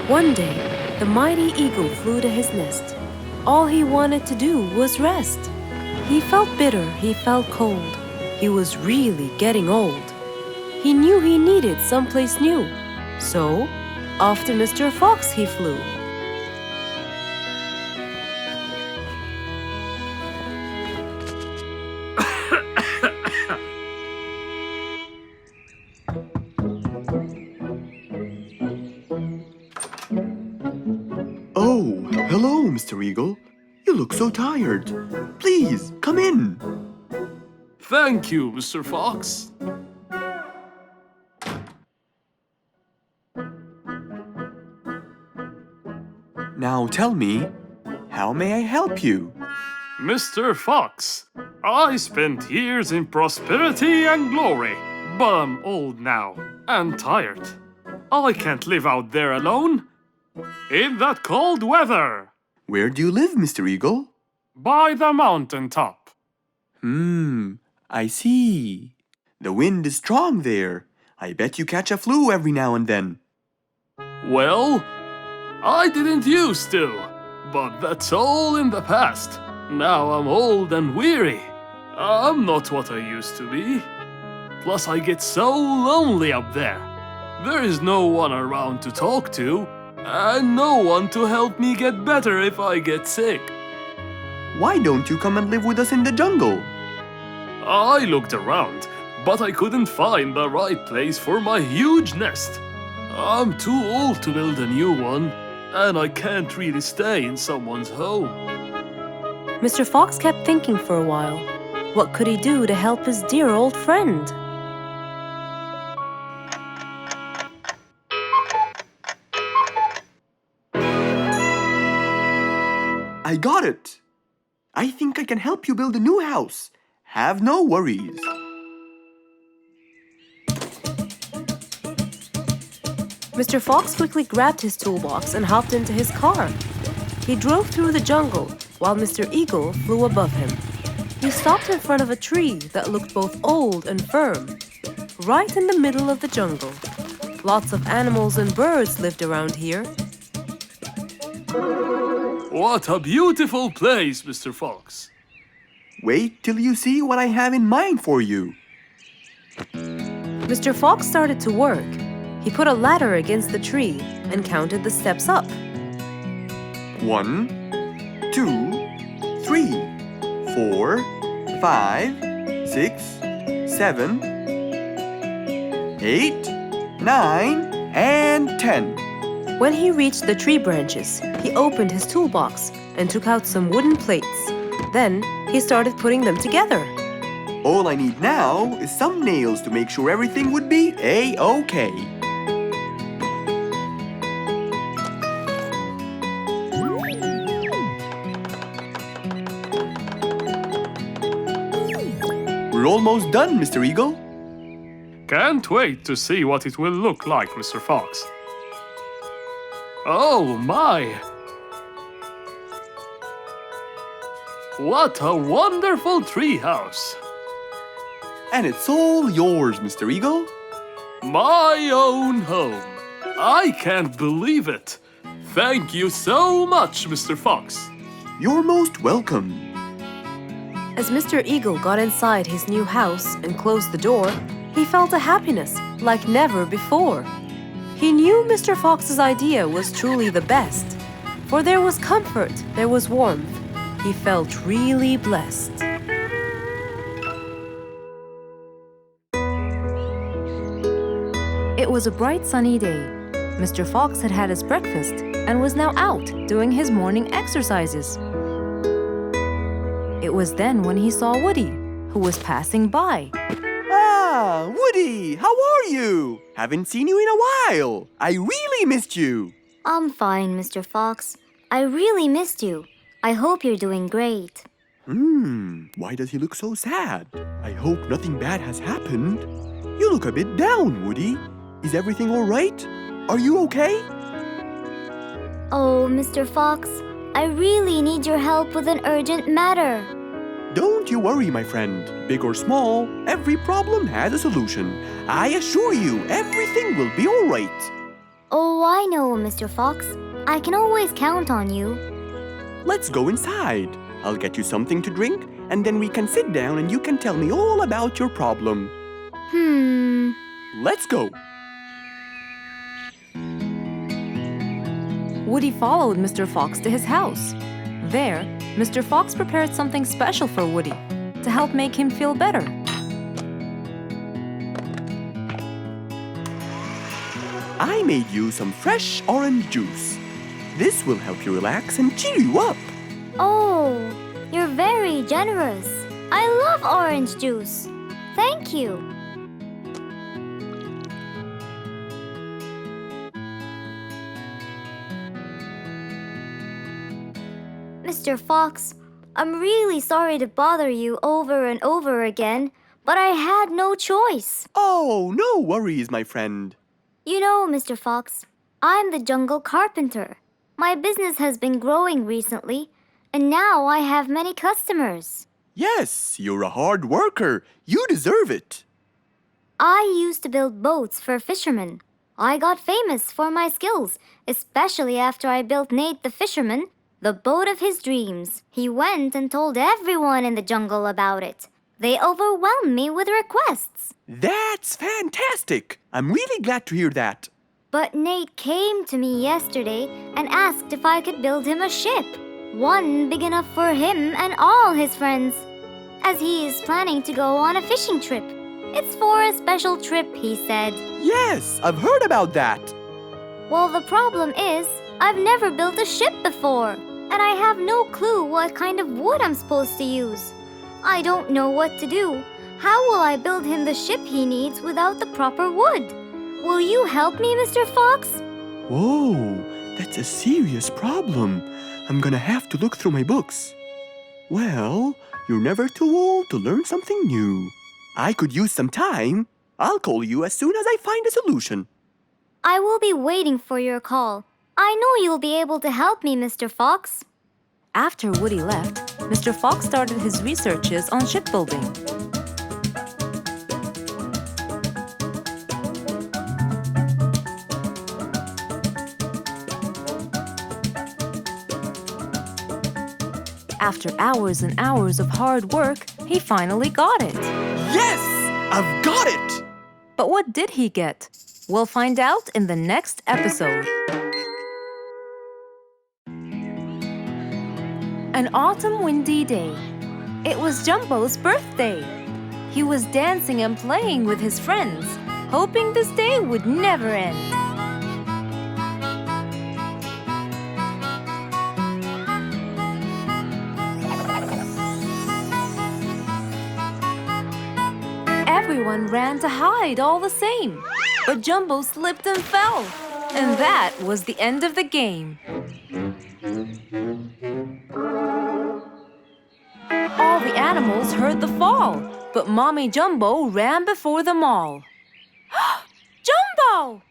One day, the mighty eagle flew to his nest. All he wanted to do was rest. He felt bitter, he felt cold. He was really getting old. He knew he needed someplace new. So, off to Mr. Fox he flew. Oh, hello, Mr. Eagle. You look so tired. Please, come in. Thank you, Mr. Fox. Now tell me, how may I help you? Mr. Fox, I spent years in prosperity and glory, but I'm old now and tired. I can't live out there alone in that cold weather. Where do you live, Mr. Eagle? By the mountain top. I see. The wind is strong there. I bet you catch a flu every now and then. Well, I didn't used to, but that's all in the past. Now I'm old and weary. I'm not what I used to be. Plus I get so lonely up there. There is no one around to talk to, and no one to help me get better if I get sick. Why don't you come and live with us in the jungle? I looked around, but I couldn't find the right place for my huge nest. I'm too old to build a new one, and I can't really stay in someone's home. Mr. Fox kept thinking for a while. What could he do to help his dear old friend? I got it. I think I can help you build a new house. Have no worries. Mr. Fox quickly grabbed his toolbox and hopped into his car. He drove through the jungle while Mr. Eagle flew above him. He stopped in front of a tree that looked both old and firm, right in the middle of the jungle. Lots of animals and birds lived around here. What a beautiful place, Mr. Fox. Wait till you see what I have in mind for you. Mr. Fox started to work. He put a ladder against the tree and counted the steps up. 1, 2, 3, 4, 5, 6, 7, 8, 9, and 10. When he reached the tree branches, he opened his toolbox and took out some wooden plates. Then, he started putting them together. All I need now is some nails to make sure everything would be A-OK. We're almost done, Mr. Eagle. Can't wait to see what it will look like, Mr. Fox. Oh my! What a wonderful treehouse! And it's all yours, Mr. Eagle. My own home. I can't believe it. Thank you so much, Mr. Fox. You're most welcome. As Mr. Eagle got inside his new house and closed the door, he felt a happiness like never before. He knew Mr. Fox's idea was truly the best, for there was comfort, there was warmth. He felt really blessed. It was a bright sunny day. Mr. Fox had had his breakfast and was now out doing his morning exercises. It was then when he saw Woody, who was passing by. Ah, Woody, how are you? Haven't seen you in a while. I really missed you. I'm fine, Mr. Fox. I really missed you. I hope you're doing great. Why does he look so sad? I hope nothing bad has happened. You look a bit down, Woody. Is everything all right? Are you okay? Oh, Mr. Fox, I really need your help with an urgent matter. Don't you worry, my friend. Big or small, every problem has a solution. I assure you, everything will be all right. Oh, I know, Mr. Fox. I can always count on you. Let's go inside. I'll get you something to drink, and then we can sit down and you can tell me all about your problem. Let's go. Woody followed Mr. Fox to his house. There, Mr. Fox prepared something special for Woody to help make him feel better. I made you some fresh orange juice. This will help you relax and cheer you up. Oh, you're very generous. I love orange juice. Thank you. Mr. Fox, I'm really sorry to bother you over and over again, but I had no choice. Oh, no worries, my friend. You know, Mr. Fox, I'm the jungle carpenter. My business has been growing recently, and now I have many customers. Yes, you're a hard worker. You deserve it. I used to build boats for fishermen. I got famous for my skills, especially after I built Nate the fisherman the boat of his dreams. He went and told everyone in the jungle about it. They overwhelmed me with requests. That's fantastic. I'm really glad to hear that. But Nate came to me yesterday and asked if I could build him a ship. One big enough for him and all his friends, as he is planning to go on a fishing trip. It's for a special trip, he said. Yes, I've heard about that. Well, the problem is, I've never built a ship before, and I have no clue what kind of wood I'm supposed to use. I don't know what to do. How will I build him the ship he needs without the proper wood? Will you help me, Mr. Fox? Whoa, that's a serious problem. I'm gonna have to look through my books. Well, you're never too old to learn something new. I could use some time. I'll call you as soon as I find a solution. I will be waiting for your call. I know you'll be able to help me, Mr. Fox. After Woody left, Mr. Fox started his researches on shipbuilding. After hours and hours of hard work, he finally got it. Yes! I've got it! But what did he get? We'll find out in the next episode. An autumn windy day. It was Jumbo's birthday. He was dancing and playing with his friends, hoping this day would never end. Everyone ran to hide all the same, but Jumbo slipped and fell. And that was the end of the game. All the animals heard the fall, but Mommy Jumbo ran before them all. Jumbo!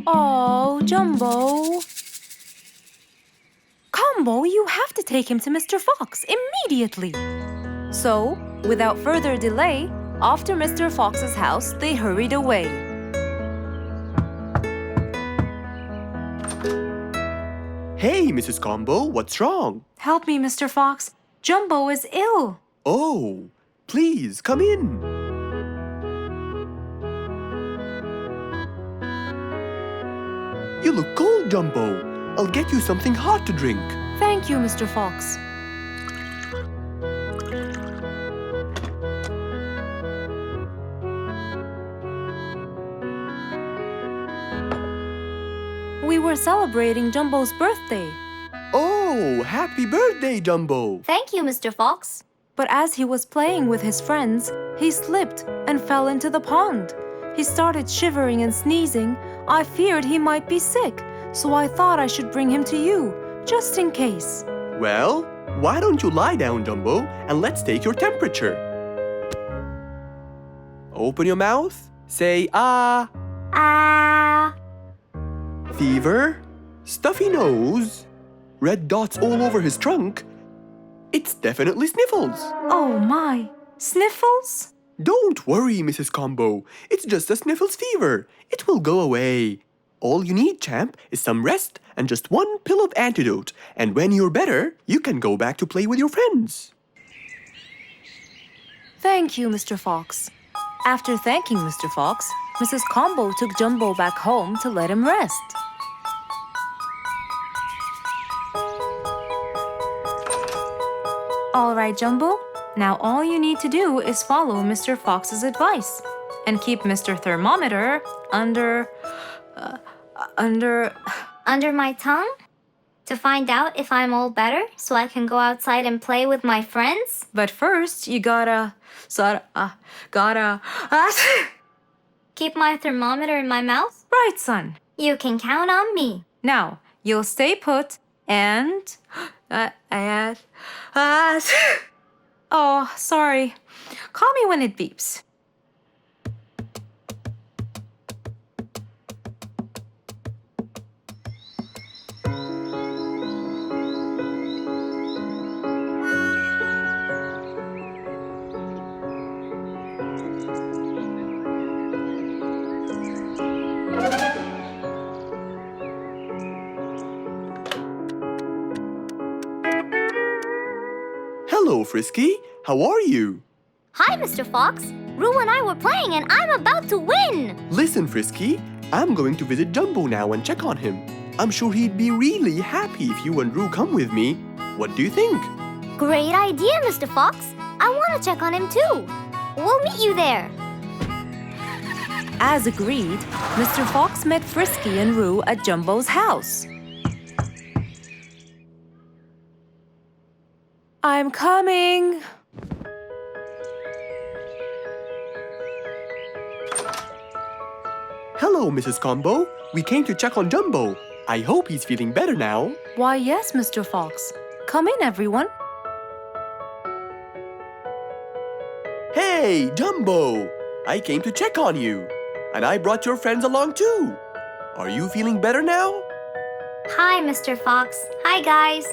Oh, Jumbo. Combo, you have to take him to Mr. Fox immediately. So, without further delay, off to Mr. Fox's house they hurried away. Hey, Mrs. Combo, what's wrong? Help me, Mr. Fox. Jumbo is ill. Oh, please, come in. You look cold, Jumbo. I'll get you something hot to drink. Thank you, Mr. Fox. We were celebrating Jumbo's birthday. Oh, happy birthday, Jumbo. Thank you, Mr. Fox. But as he was playing with his friends, he slipped and fell into the pond. He started shivering and sneezing. I feared he might be sick, so I thought I should bring him to you, just in case. Well, why don't you lie down, Jumbo, and let's take your temperature. Open your mouth. Say, ah. Ah. Fever, stuffy nose, red dots all over his trunk. It's definitely sniffles. Oh my, sniffles? Don't worry, Mrs. Combo. It's just a sniffles fever. It will go away. All you need, champ, is some rest and just one pill of antidote. And when you're better, you can go back to play with your friends. Thank you, Mr. Fox. After thanking Mr. Fox, Mrs. Combo took Jumbo back home to let him rest. All right, Jumbo. Now all you need to do is follow Mr. Fox's advice and keep Mr. Thermometer under Under my tongue? To find out if I'm all better so I can go outside and play with my friends? But first, you gotta Keep my thermometer in my mouth? Right, son. You can count on me. Now, you'll stay put and oh, sorry. Call me when it beeps. Hello, Frisky. How are you? Hi, Mr. Fox. Roo and I were playing and I'm about to win. Listen, Frisky. I'm going to visit Jumbo now and check on him. I'm sure he'd be really happy if you and Roo come with me. What do you think? Great idea, Mr. Fox. I want to check on him too. We'll meet you there. As agreed, Mr. Fox met Frisky and Roo at Jumbo's house. I'm coming. Hello, Mrs. Combo. We came to check on Jumbo. I hope he's feeling better now. Why, yes, Mr. Fox. Come in, everyone. Hey, Jumbo! I came to check on you. And I brought your friends along too. Are you feeling better now? Hi, Mr. Fox. Hi, guys.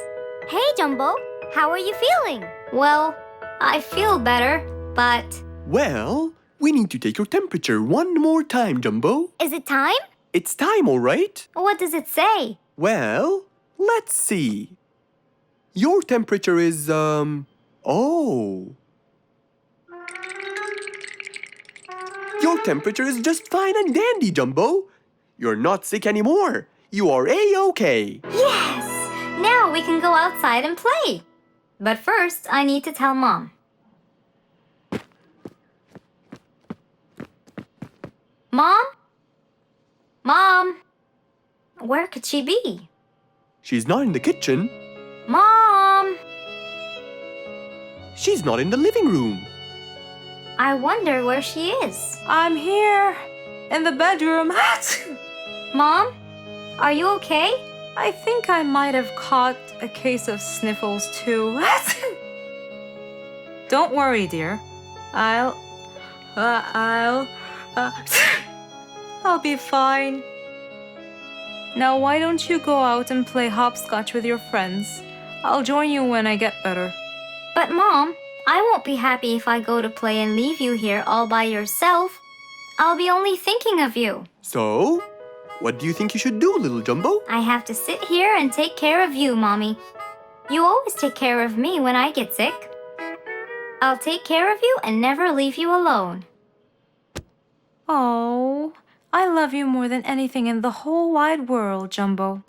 Hey, Jumbo. How are you feeling? Well, I feel better, but... Well, we need to take your temperature one more time, Jumbo. Is it time? It's time, all right? What does it say? Well, let's see. Your temperature is, oh. Your temperature is just fine and dandy, Jumbo. You're not sick anymore. You are A-OK. Yes! Now we can go outside and play. But first, I need to tell Mom. Mom? Mom? Where could she be? She's not in the kitchen. Mom! She's not in the living room. I wonder where she is. I'm here, in the bedroom. Mom? Are you okay? I think I might have caught a case of sniffles too. Don't worry, dear. I'll be fine. Now why don't you go out and play hopscotch with your friends? I'll join you when I get better. But Mom, I won't be happy if I go to play and leave you here all by yourself. I'll be only thinking of you. So, what do you think you should do, little Jumbo? I have to sit here and take care of you, Mommy. You always take care of me when I get sick. I'll take care of you and never leave you alone. Oh, I love you more than anything in the whole wide world, Jumbo.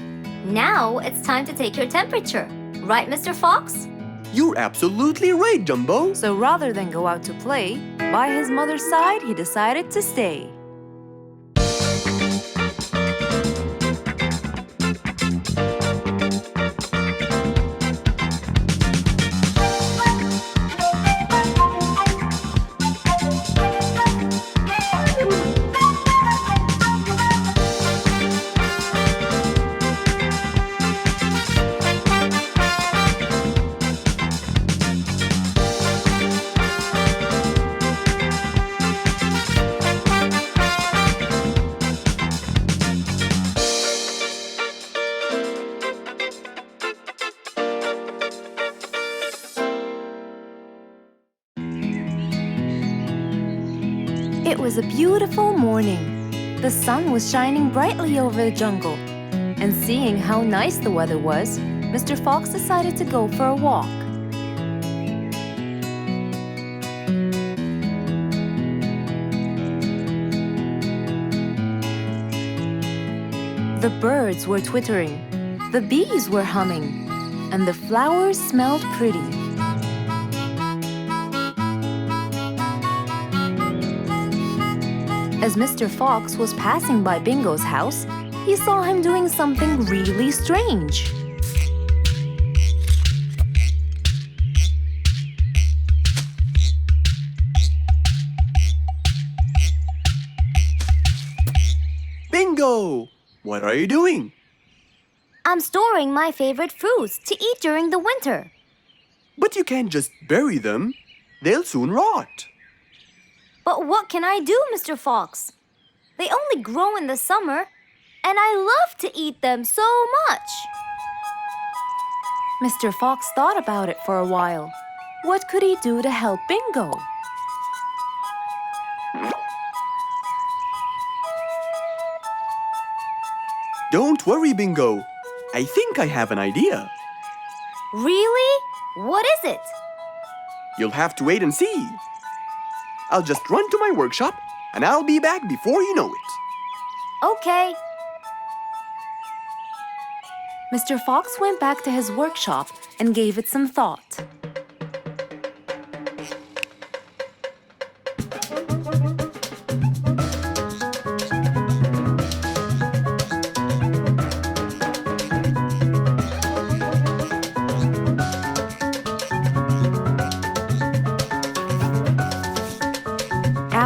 Now it's time to take your temperature. Right, Mr. Fox? You're absolutely right, Jumbo. So rather than go out to play, by his mother's side, he decided to stay. It was a beautiful morning. The sun was shining brightly over the jungle. And seeing how nice the weather was, Mr. Fox decided to go for a walk. The birds were twittering, the bees were humming, and the flowers smelled pretty. As Mr. Fox was passing by Bingo's house, he saw him doing something really strange. Bingo! What are you doing? I'm storing my favorite fruits to eat during the winter. But you can't just bury them. They'll soon rot. But what can I do, Mr. Fox? They only grow in the summer, and I love to eat them so much. Mr. Fox thought about it for a while. What could he do to help Bingo? Don't worry, Bingo. I think I have an idea. Really? What is it? You'll have to wait and see. I'll just run to my workshop, and I'll be back before you know it. Okay. Mr. Fox went back to his workshop and gave it some thought.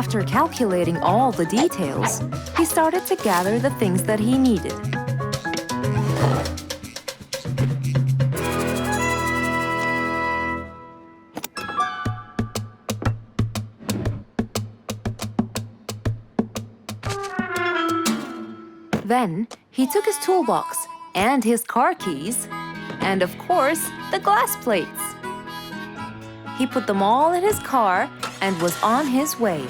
After calculating all the details, he started to gather the things that he needed. Then, he took his toolbox and his car keys, and of course, the glass plates. He put them all in his car and was on his way.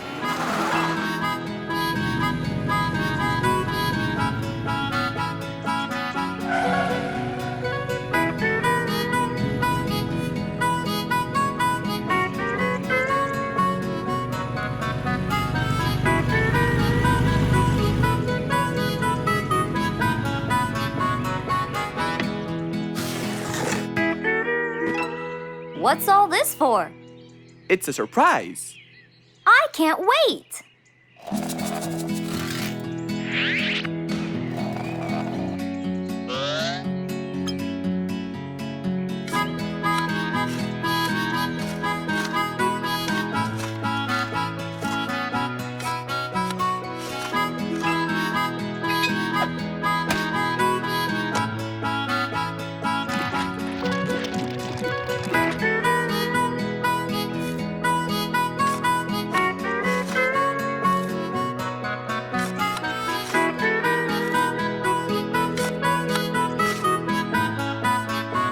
What's all this for? It's a surprise. I can't wait!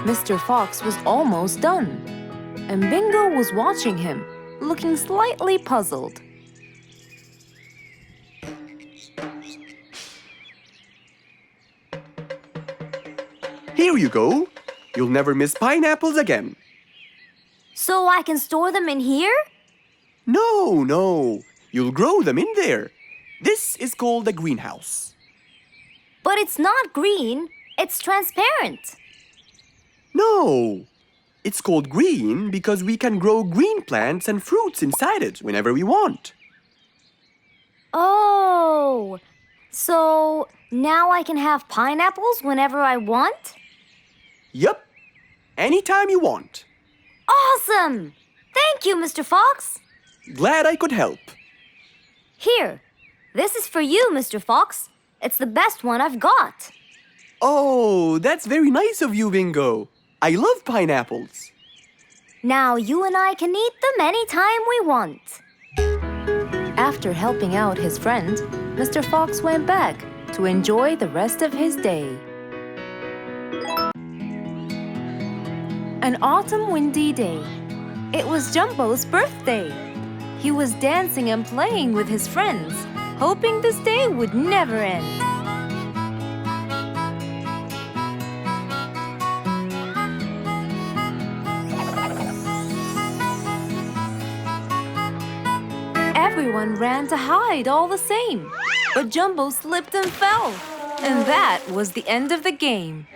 Mr. Fox was almost done, and Bingo was watching him, looking slightly puzzled. Here you go. You'll never miss pineapples again. So I can store them in here? No. You'll grow them in there. This is called a greenhouse. But it's not green, it's transparent. No. It's called green because we can grow green plants and fruits inside it whenever we want. Oh, so now I can have pineapples whenever I want? Yup. Anytime you want. Awesome! Thank you, Mr. Fox. Glad I could help. Here, this is for you, Mr. Fox. It's the best one I've got. Oh, that's very nice of you, Bingo. I love pineapples. Now you and I can eat them anytime we want. After helping out his friend, Mr. Fox went back to enjoy the rest of his day. An autumn windy day. It was Jumbo's birthday. He was dancing and playing with his friends, hoping this day would never end. Everyone ran to hide all the same, but Jumbo slipped and fell. And that was the end of the game.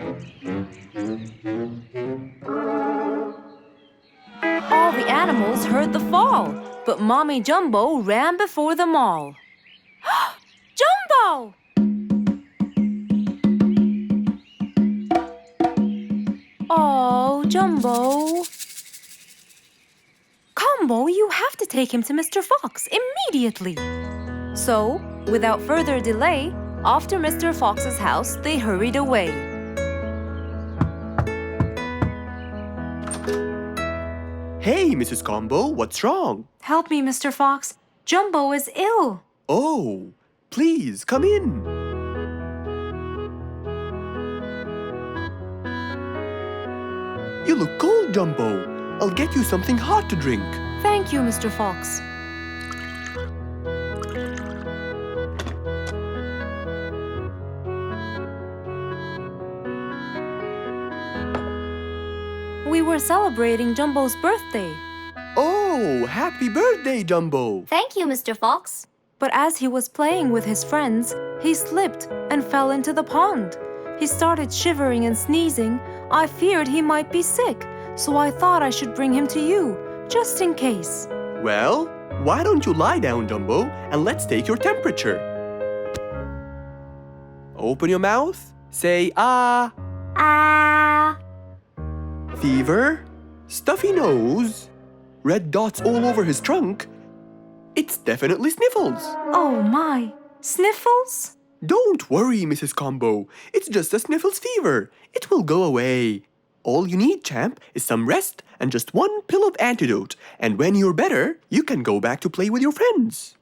All the animals heard the fall, but Mommy Jumbo ran before them all. Jumbo! Oh, Jumbo. Combo, you have to take him to Mr. Fox immediately. So, without further delay, off to Mr. Fox's house they hurried away. Hey, Mrs. Combo, what's wrong? Help me, Mr. Fox. Jumbo is ill. Oh, please, come in. You look cold, Jumbo. I'll get you something hot to drink. Thank you, Mr. Fox. We were celebrating Jumbo's birthday. Oh, happy birthday, Jumbo. Thank you, Mr. Fox. But as he was playing with his friends, he slipped and fell into the pond. He started shivering and sneezing. I feared he might be sick, so I thought I should bring him to you, just in case. Well, why don't you lie down, Jumbo, and let's take your temperature. Open your mouth. Say, ah. Ah. Fever, stuffy nose, red dots all over his trunk. It's definitely sniffles. Oh my, sniffles? Don't worry, Mrs. Combo. It's just a sniffles fever. It will go away. All you need, champ, is some rest and just one pill of antidote. And when you're better, you can go back to play with your friends.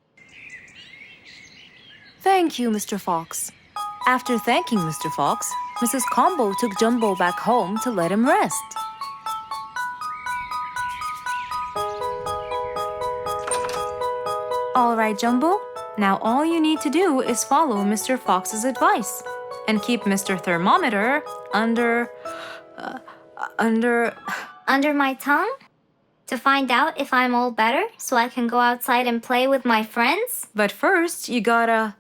Thank you, Mr. Fox. After thanking Mr. Fox, Mrs. Combo took Jumbo back home to let him rest. All right, Jumbo. Now all you need to do is follow Mr. Fox's advice and keep Mr. Thermometer under Under my tongue? To find out if I'm all better so I can go outside and play with my friends? But first, you gotta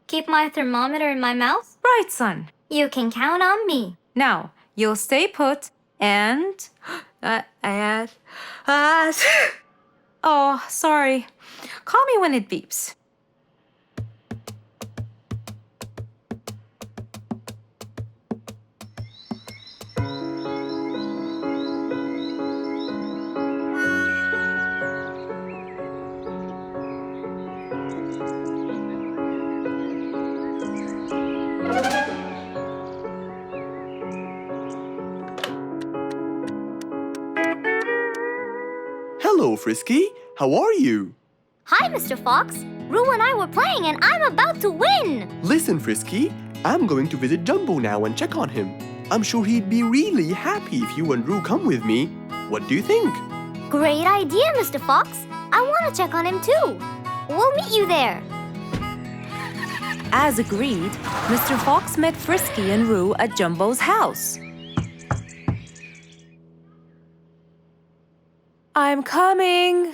Keep my thermometer in my mouth? right, son. You can count on me. Now, you'll stay put and oh, sorry. Call me when it beeps. Hello, Frisky. How are you? Hi, Mr. Fox. Roo and I were playing and I'm about to win. Listen, Frisky. I'm going to visit Jumbo now and check on him. I'm sure he'd be really happy if you and Roo come with me. What do you think? Great idea, Mr. Fox. I want to check on him too. We'll meet you there. As agreed, Mr. Fox met Frisky and Roo at Jumbo's house. I'm coming.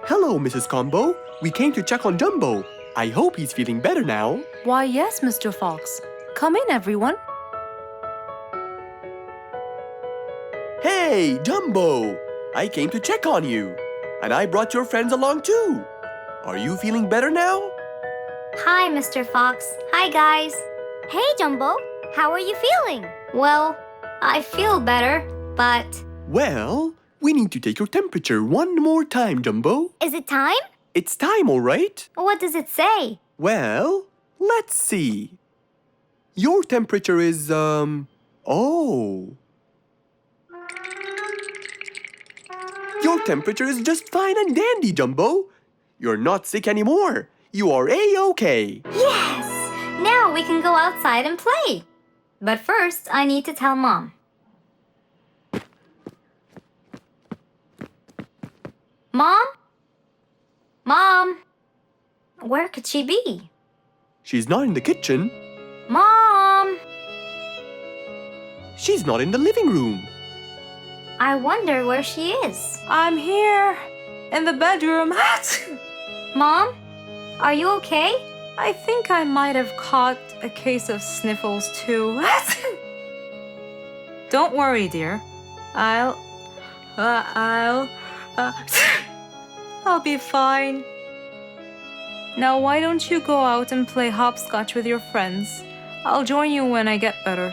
Hello, Mrs. Combo. We came to check on Jumbo. I hope he's feeling better now. Why, yes, Mr. Fox. Come in, everyone. Hey, Jumbo! I came to check on you. And I brought your friends along too. Are you feeling better now? Hi, Mr. Fox. Hi, guys. Hey, Jumbo. How are you feeling? Well, I feel better, but... Well, we need to take your temperature one more time, Jumbo. Is it time? It's time, all right? What does it say? Well, let's see. Your temperature is, oh. Your temperature is just fine and dandy, Jumbo. You're not sick anymore. You are A-OK. Yes! Now we can go outside and play. But first, I need to tell Mom. Mom? Mom? Where could she be? She's not in the kitchen. Mom! She's not in the living room. I wonder where she is. I'm here, in the bedroom. Mom? Are you okay? I think I might have caught a case of sniffles too. Don't worry, dear. I'll be fine. Now why don't you go out and play hopscotch with your friends? I'll join you when I get better.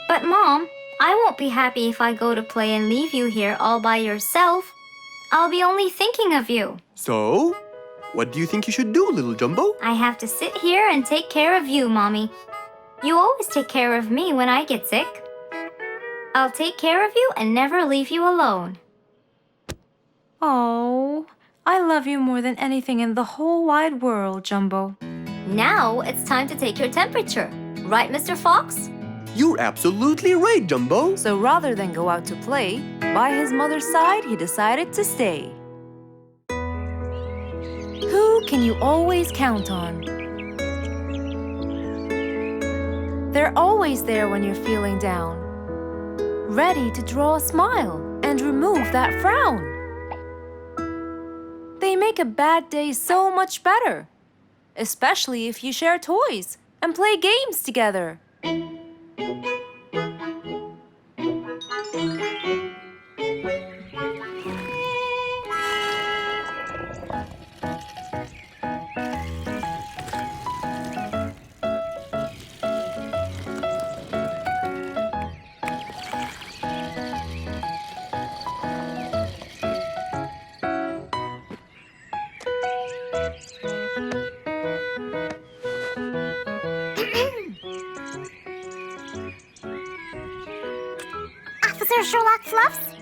But Mom, I won't be happy if I go to play and leave you here all by yourself. I'll be only thinking of you. So, what do you think you should do, little Jumbo? I have to sit here and take care of you, Mommy. You always take care of me when I get sick. I'll take care of you and never leave you alone. Oh, I love you more than anything in the whole wide world, Jumbo. Now it's time to take your temperature. Right, Mr. Fox? You're absolutely right, Jumbo. So rather than go out to play, by his mother's side, he decided to stay. Who can you always count on? They're always there when you're feeling down, ready to draw a smile and remove that frown. They make a bad day so much better, especially if you share toys and play games together. Officer Sherlock Fluffs?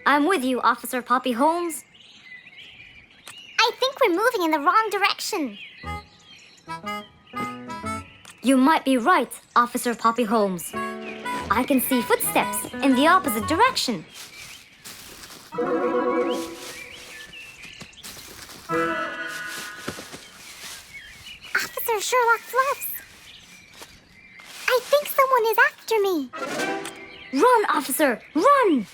I'm with you, Officer Poppy Holmes. I think we're moving in the wrong direction. You might be right, Officer Poppy Holmes. I can see footsteps in the opposite direction. Officer Sherlock Fluffs. I think someone is after me. Run, officer! Run!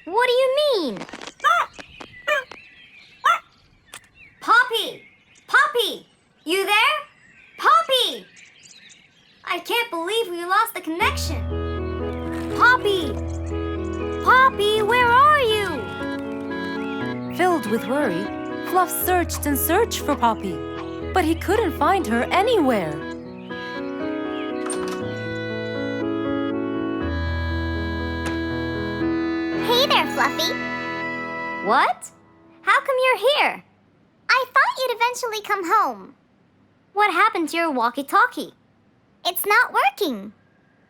What do you mean? Poppy! Poppy! You there? Poppy! I can't believe we lost the connection. Poppy! Poppy, where are you? Filled with worry, Fluff searched and searched for Poppy, but he couldn't find her anywhere. Hey there, Fluffy. What? How come you're here? I thought you'd eventually come home. What happened to your walkie-talkie? It's not working.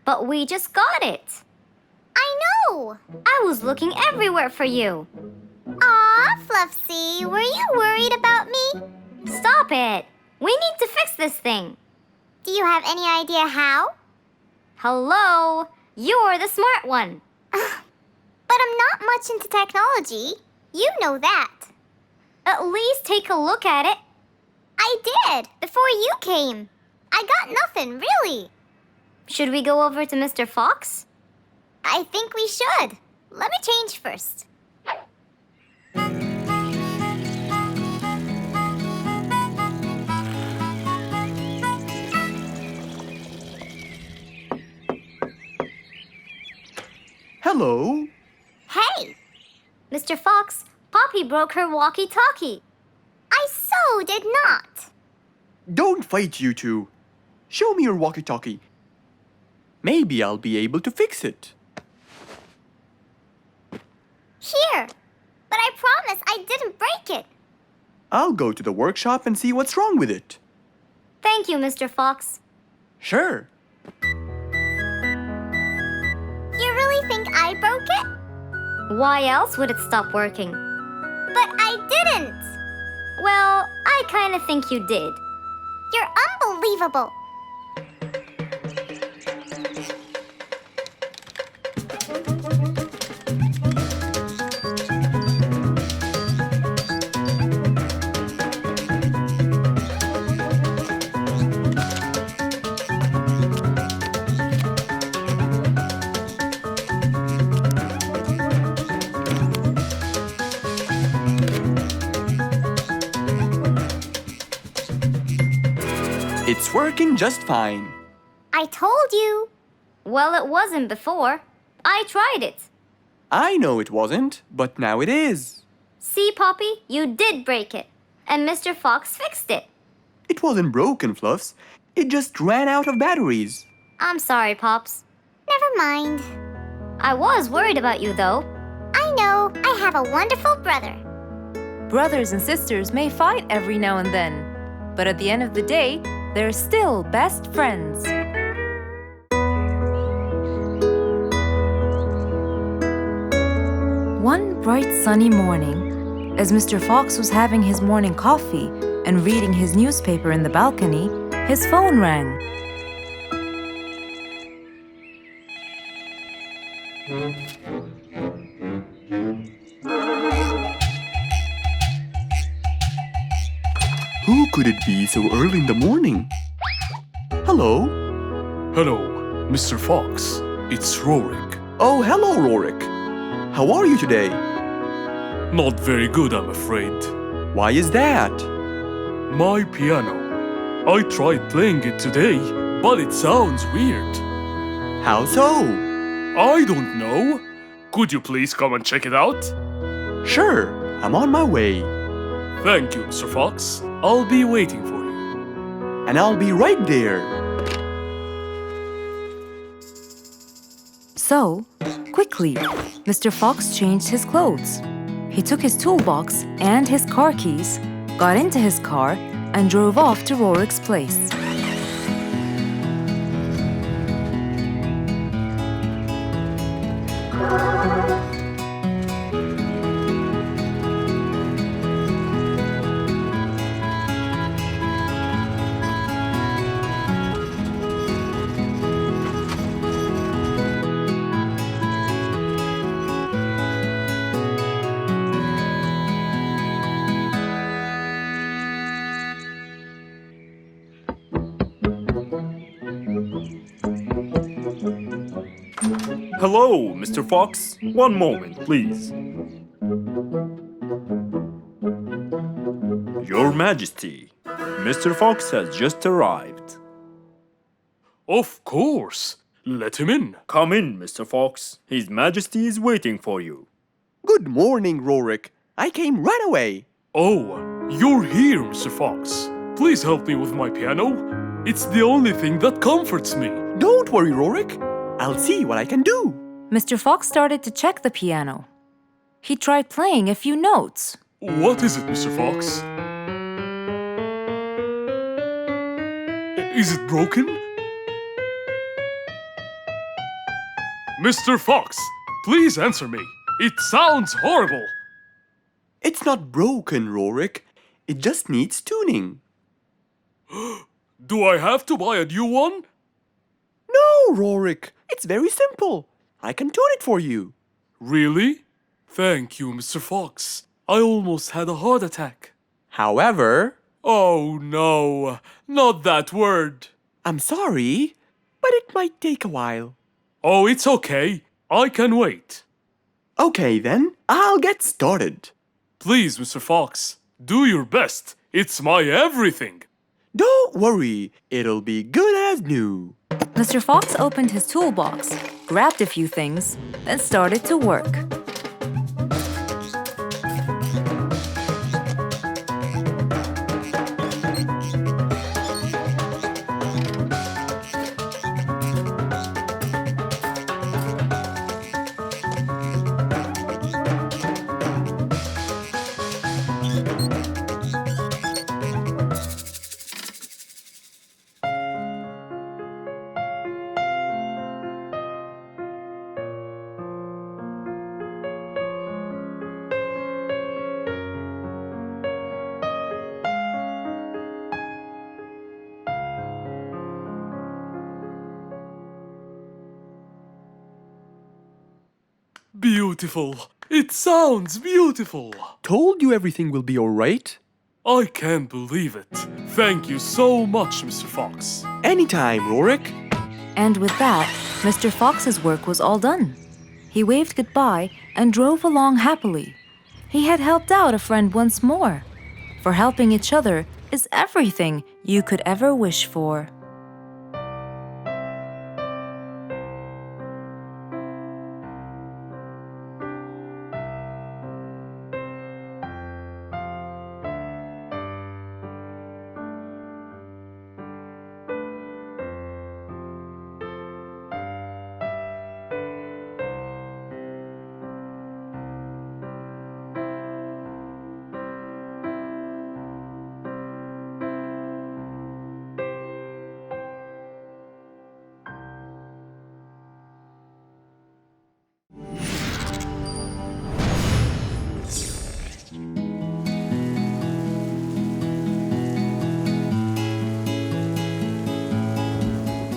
But we just got it. I know! I was looking everywhere for you. Aw, Fluffsy, were you worried about me? Stop it! We need to fix this thing. Do you have any idea how? Hello? You're the smart one. But I'm not much into technology. You know that. At least take a look at it. I did, before you came. I got nothing, really. Should we go over to Mr. Fox? I think we should. Let me change first. Hello. Hey! Mr. Fox, Poppy broke her walkie-talkie. I so did not. Don't fight, you two. Show me your walkie-talkie. Maybe I'll be able to fix it. Here. But I promise I didn't break it. I'll go to the workshop and see what's wrong with it. Thank you, Mr. Fox. Sure. You really think broke it? Why else would it stop working? But I didn't! Well, I kinda think you did. You're unbelievable! It's working just fine. I told you! Well, it wasn't before. I tried it. I know it wasn't, but now it is. See, Poppy, you did break it. And Mr. Fox fixed it. It wasn't broken, Fluffs. It just ran out of batteries. I'm sorry, Pops. Never mind. I was worried about you, though. I know. I have a wonderful brother. Brothers and sisters may fight every now and then, but at the end of the day, they're still best friends. One bright sunny morning, as Mr. Fox was having his morning coffee and reading his newspaper in the balcony, his phone rang. Who could it be so early in the morning? Hello? Hello, Mr. Fox. It's Rorik. Oh, hello, Rorik. How are you today? Not very good, I'm afraid. Why is that? My piano. I tried playing it today, but it sounds weird. How so? I don't know. Could you please come and check it out? Sure, I'm on my way. Thank you, Mr. Fox. I'll be waiting for you. And I'll be right there. So, quickly, Mr. Fox changed his clothes. He took his toolbox and his car keys, got into his car, and drove off to Rorik's place. Hello, Mr. Fox. One moment, please. Your Majesty, Mr. Fox has just arrived. Of course. Let him in. Come in, Mr. Fox. His Majesty is waiting for you. Good morning, Rorik. I came right away. Oh, you're here, Mr. Fox. Please help me with my piano. It's the only thing that comforts me. Don't worry, Rorik. I'll see what I can do. Mr. Fox started to check the piano. He tried playing a few notes. What is it, Mr. Fox? Is it broken? Mr. Fox, please answer me. It sounds horrible. It's not broken, Rorik. It just needs tuning. Do I have to buy a new one? No, Rorik. It's very simple. I can tune it for you. Really? Thank you, Mr. Fox. I almost had a heart attack. However, Oh no, not that word. I'm sorry, but it might take a while. Oh, it's okay. I can wait. Okay, then, I'll get started. Please, Mr. Fox, do your best. It's my everything. Don't worry, it'll be good as new. Mr. Fox opened his toolbox, grabbed a few things, then started to work. beautiful. It sounds beautiful. Told you everything will be alright. I can't believe it. Thank you so much, Mr. Fox. Anytime, Rorik. And with that, Mr. Fox's work was all done. He waved goodbye and drove along happily. He had helped out a friend once more. For helping each other is everything you could ever wish for.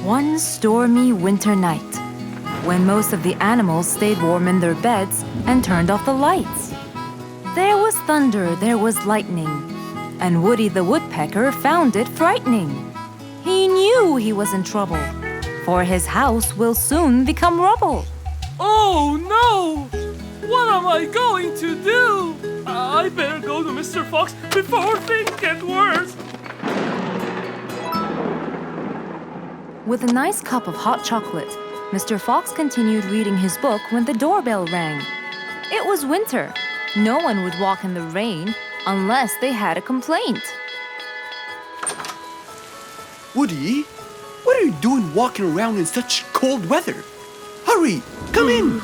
One stormy winter night, when most of the animals stayed warm in their beds and turned off the lights. There was thunder, there was lightning, and Woody the Woodpecker found it frightening. He knew he was in trouble, for his house will soon become rubble. Oh no! What am I going to do? I better go to Mr. Fox before things get worse. With a nice cup of hot chocolate, Mr. Fox continued reading his book when the doorbell rang. It was winter. No one would walk in the rain unless they had a complaint. Woody, what are you doing walking around in such cold weather? Hurry, come in.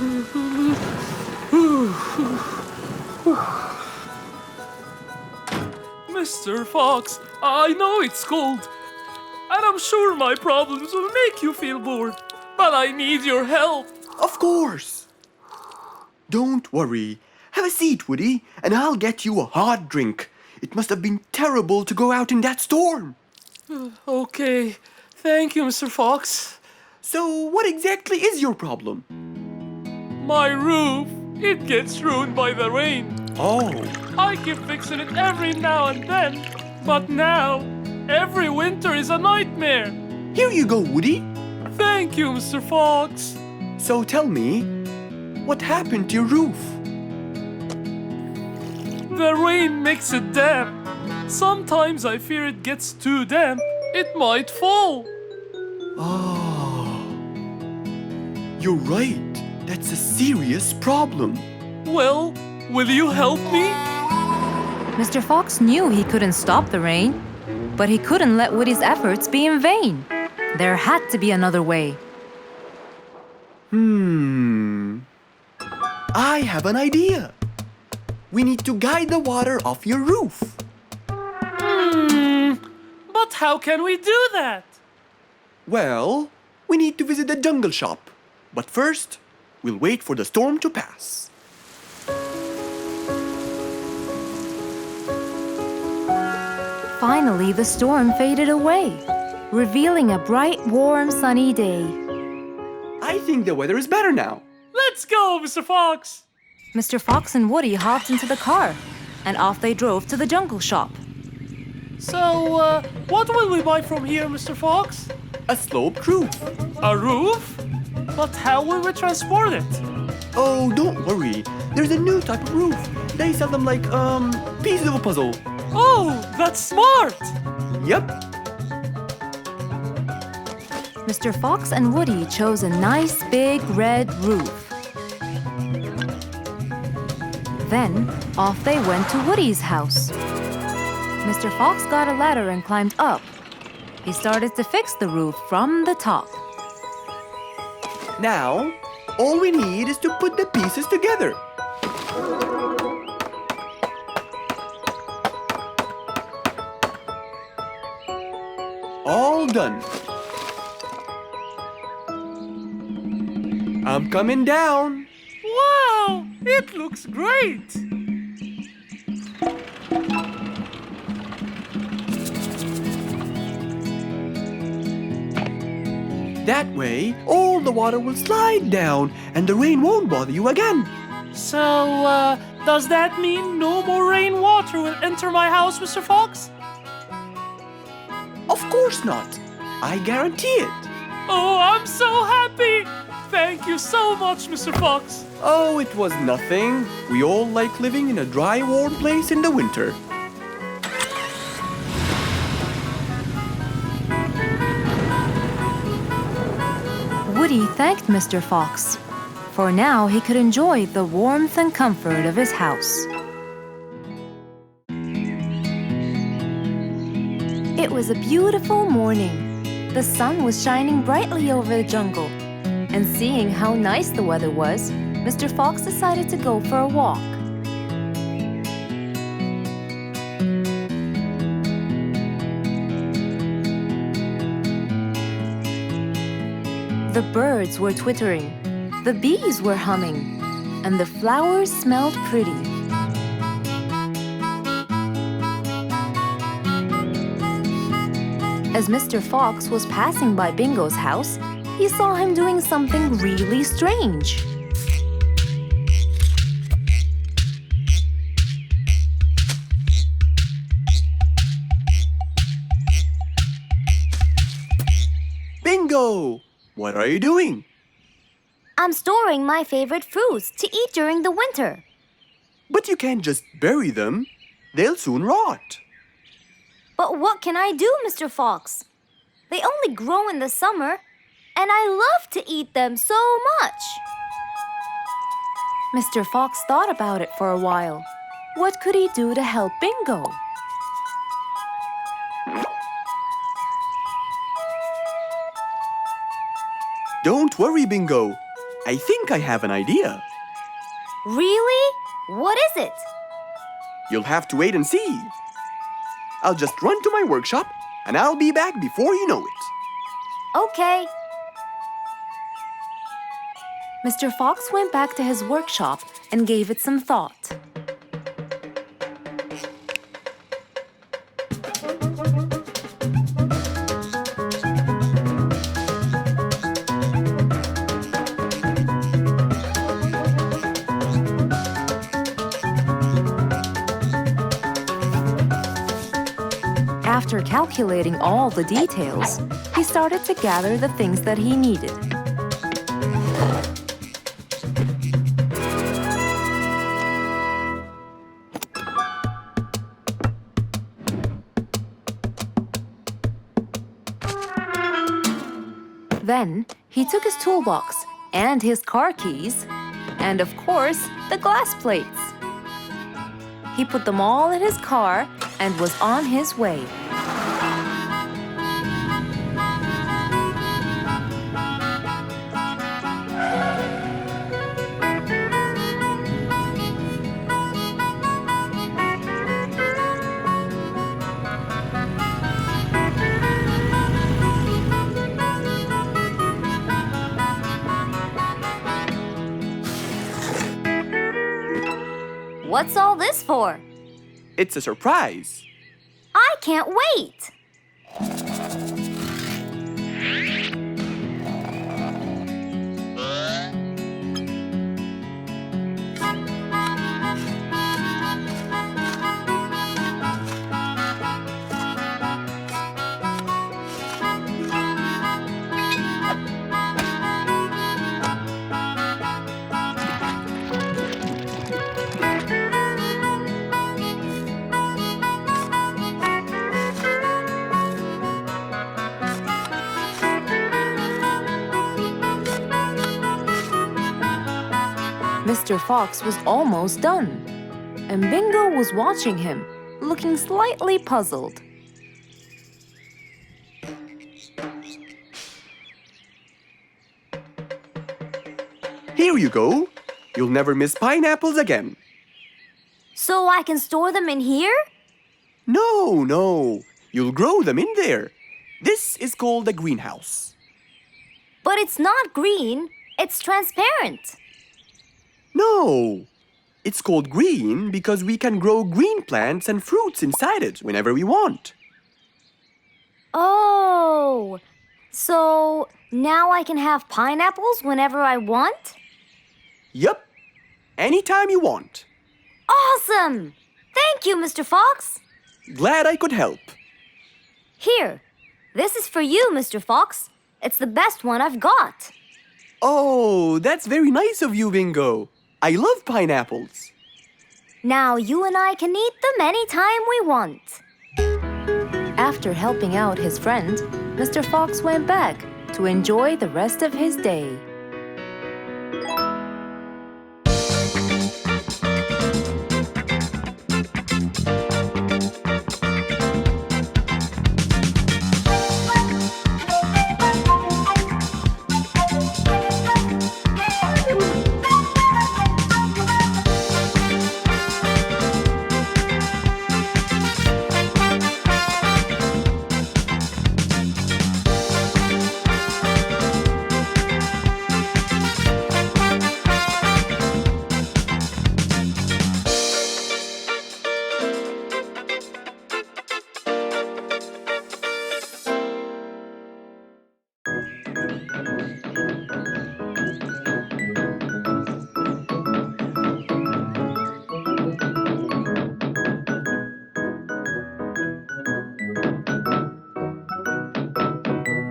Mr. Fox, I know it's cold, and I'm sure my problems will make you feel bored, but I need your help. Of course. Don't worry. Have a seat, Woody, and I'll get you a hot drink. It must have been terrible to go out in that storm. Okay, thank you, Mr. Fox. So, what exactly is your problem? My roof, it gets ruined by the rain. Oh, I keep fixing it every now and then, but now, every winter is a nightmare. here you go, Woody. Thank you, Mr. Fox. So tell me, what happened to your roof? The rain makes it damp. Sometimes I fear it gets too damp. It might fall. Oh, you're right. That's a serious problem. Well, will you help me? Mr. Fox knew he couldn't stop the rain, but he couldn't let Woody's efforts be in vain. There had to be another way. I have an idea. We need to guide the water off your roof. But how can we do that? Well, we need to visit the jungle shop. But first, we'll wait for the storm to pass. Finally, the storm faded away, revealing a bright, warm, sunny day. I think the weather is better now. Let's go, Mr. Fox. Mr. Fox and Woody hopped into the car, and off they drove to the jungle shop. So, what will we buy from here, Mr. Fox? A sloped roof. A roof? But how will we transport it? Oh, don't worry. There's a new type of roof. They sell them like, pieces of a puzzle. Oh, that's smart! Yep. Mr. Fox and Woody chose a nice big red roof. Then, off they went to Woody's house. Mr. Fox got a ladder and climbed up. He started to fix the roof from the top. Now, all we need is to put the pieces together. All done. I'm coming down. Wow, it looks great! That way, all the water will slide down and the rain won't bother you again. So, does that mean no more rainwater will enter my house, Mr. Fox? Of course not. I guarantee it. Oh, I'm so happy! Thank you so much, Mr. Fox. Oh, it was nothing. We all like living in a dry, warm place in the winter. Woody thanked Mr. Fox, for now he could enjoy the warmth and comfort of his house. It was a beautiful morning. The sun was shining brightly over the jungle, and seeing how nice the weather was, Mr. Fox decided to go for a walk. The birds were twittering, the bees were humming, and the flowers smelled pretty. As Mr. Fox was passing by Bingo's house, he saw him doing something really strange. Bingo! What are you doing? I'm storing my favorite fruits to eat during the winter. But you can't just bury them. They'll soon rot. But what can I do, Mr. Fox? They only grow in the summer, and I love to eat them so much. Mr. Fox thought about it for a while. What could he do to help Bingo? Don't worry, Bingo. I think I have an idea. Really? What is it? You'll have to wait and see. I'll just run to my workshop, and I'll be back before you know it. Okay. Mr. Fox went back to his workshop and gave it some thought. After calculating all the details, he started to gather the things that he needed. Then he took his toolbox and his car keys, and of course, the glass plates. He put them all in his car and was on his way. What's all this for? It's a surprise. I can't wait! Mr. Fox was almost done, and Bingo was watching him, looking slightly puzzled. Here you go. You'll never miss pineapples again. So I can store them in here? No. You'll grow them in there. This is called a greenhouse. But it's not green, it's transparent. No. It's called green because we can grow green plants and fruits inside it whenever we want. Oh, so now I can have pineapples whenever I want? Yup. Anytime you want. Awesome! Thank you, Mr. Fox. Glad I could help. Here, this is for you, Mr. Fox. It's the best one I've got. Oh, that's very nice of you, Bingo. I love pineapples. Now you and I can eat them anytime we want. After helping out his friend, Mr. Fox went back to enjoy the rest of his day.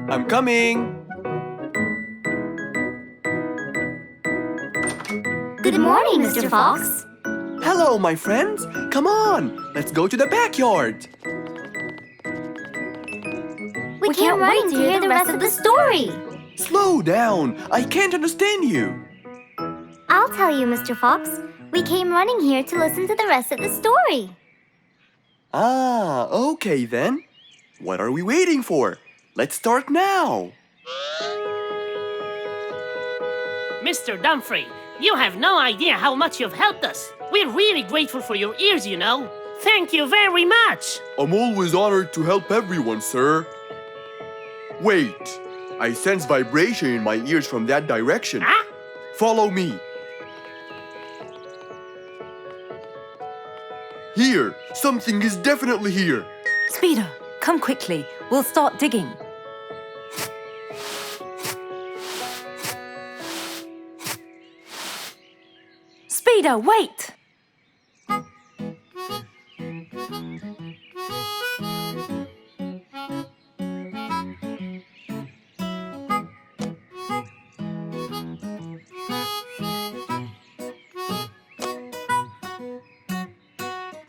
I'm coming. Good morning, Mr. Fox. Hello, my friends. Come on, let's go to the backyard. We can't wait to hear the rest of the story. Slow down. I can't understand you. I'll tell you, Mr. Fox. We came running here to listen to the rest of the story. Ah, okay then. What are we waiting for? Let's start now. Mr. Dumfrey, you have no idea how much you've helped us. We're really grateful for your ears, you know. Thank you very much. I'm always honored to help everyone, sir. Wait, I sense vibration in my ears from that direction. Huh? Follow me. Here, something is definitely here. Speeder, come quickly. We'll start digging. Speeder, wait!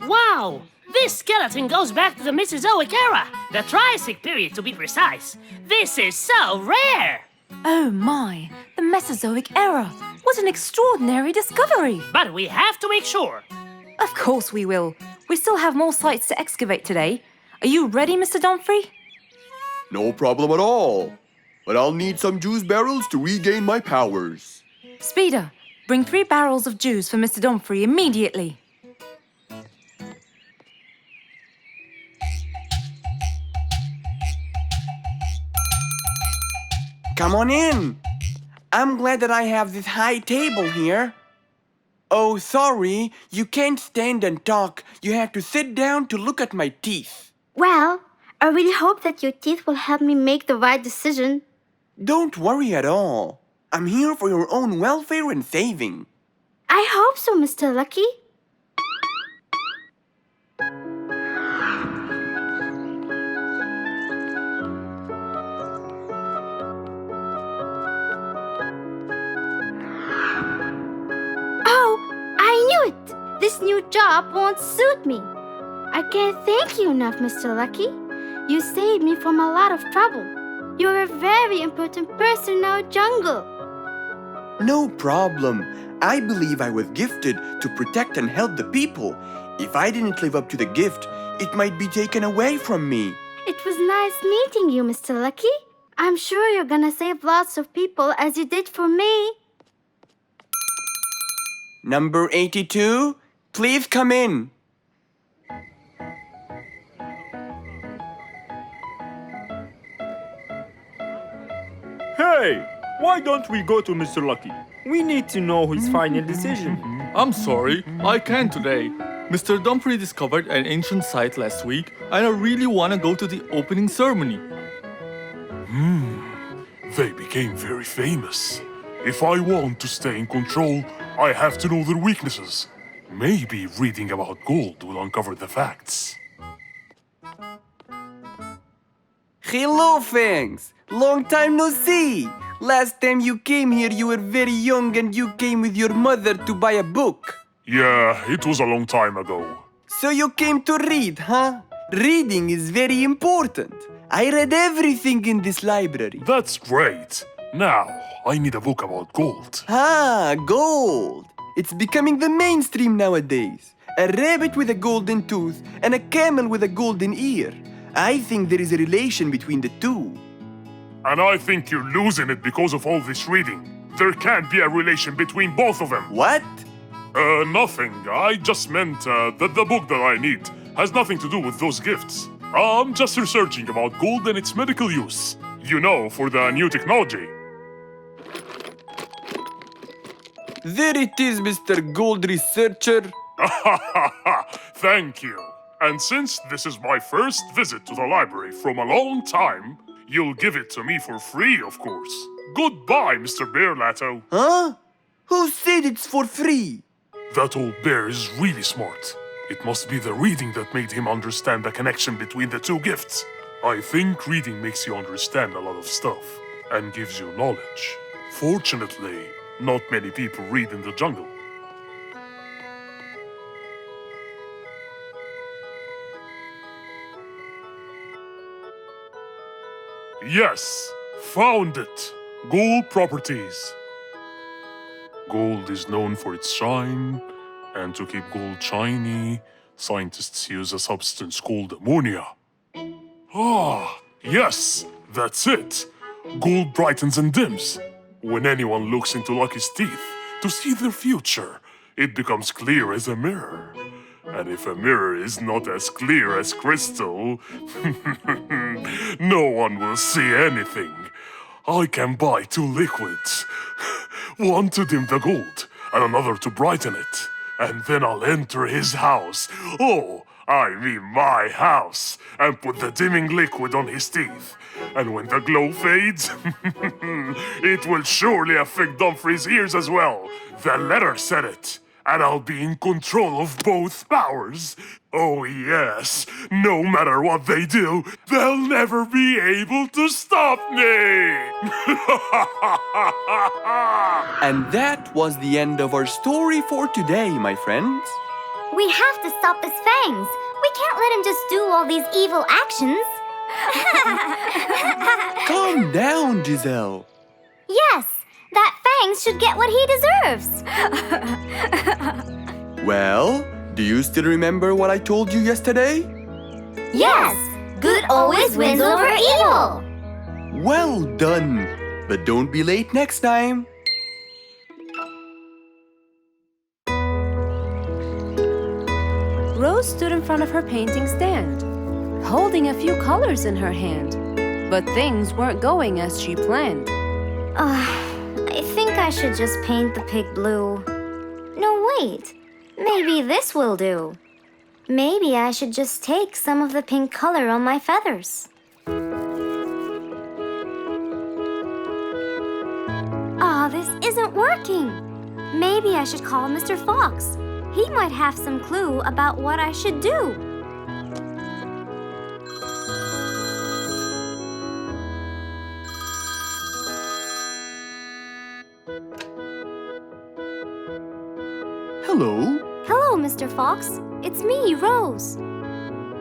Wow! This skeleton goes back to the Mesozoic era, the Triassic period to be precise. This is so rare! Oh my, the Mesozoic era. What an extraordinary discovery! But we have to make sure. Of course we will. We still have more sites to excavate today. Are you ready, Mr. Dumfrey? No problem at all. But I'll need some juice barrels to regain my powers. Speeder, bring 3 barrels of juice for Mr. Dumfrey immediately. Come on in. I'm glad that I have this high table here. Oh, sorry, you can't stand and talk. You have to sit down to look at my teeth. Well, I really hope that your teeth will help me make the right decision. Don't worry at all. I'm here for your own welfare and saving. I hope so, Mr. Lucky. This new job won't suit me. I can't thank you enough, Mr. Lucky. You saved me from a lot of trouble. You're a very important person in our jungle. No problem. I believe I was gifted to protect and help the people. If I didn't live up to the gift, it might be taken away from me. It was nice meeting you, Mr. Lucky. I'm sure you're gonna save lots of people as you did for me. Number 82, please come in. Hey, why don't we go to Mr. Lucky? We need to know his final decision. I'm sorry, I can't today. Mr. Dumfrey discovered an ancient site last week, and I really want to go to the opening ceremony. They became very famous. If I want to stay in control, I have to know their weaknesses. Maybe reading about gold will uncover the facts. Hello, Fangs! Long time no see! Last time you came here, you were very young and you came with your mother to buy a book. Yeah, it was a long time ago. So you came to read, huh? Reading is very important. I read everything in this library. That's great. Now, I need a book about gold. Ah, gold! It's becoming the mainstream nowadays. A rabbit with a golden tooth and a camel with a golden ear. I think there is a relation between the two. And I think you're losing it because of all this reading. There can't be a relation between both of them. What? Nothing. I just meant that the book that I need has nothing to do with those gifts. I'm just researching about gold and its medical use. You know, for the new technology. There it is, Mr. Gold Researcher. Thank you. And since this is my first visit to the library from a long time, you'll give it to me for free, of course. Goodbye, Mr. Bearlato. Huh? Who said it's for free? That old bear is really smart. It must be the reading that made him understand the connection between the two gifts. I think reading makes you understand a lot of stuff and gives you knowledge. Fortunately, not many people read in the jungle. Yes, found it. Gold properties. Gold is known for its shine, and to keep gold shiny, scientists use a substance called ammonia. Ah, yes, that's it. Gold brightens and dims. When anyone looks into Lucky's teeth to see their future, it becomes clear as a mirror. And if a mirror is not as clear as crystal, no one will see anything. I can buy 2 liquids. One to dim the gold, and another to brighten it. And then I'll enter his house. Oh, I mean my house. And put the dimming liquid on his teeth. And when the glow fades, it will surely affect Dumfrey's ears as well. The letter said it. And I'll be in control of both powers. Oh yes, no matter what they do, they'll never be able to stop me! And that was the end of our story for today, my friends. We have to stop this Fangs. We can't let him just do all these evil actions. Calm down, Giselle. Yes, that Fangs should get what he deserves. Well, do you still remember what I told you yesterday? Yes, good always wins over evil. Well done. But don't be late next time. Rose stood in front of her painting stand, holding a few colors in her hand. But things weren't going as she planned. I think I should just paint the pig blue. No, wait. Maybe this will do. Maybe I should just take some of the pink color on my feathers. This isn't working. Maybe I should call Mr. Fox. He might have some clue about what I should do. Hello. Hello, Mr. Fox. It's me, Rose.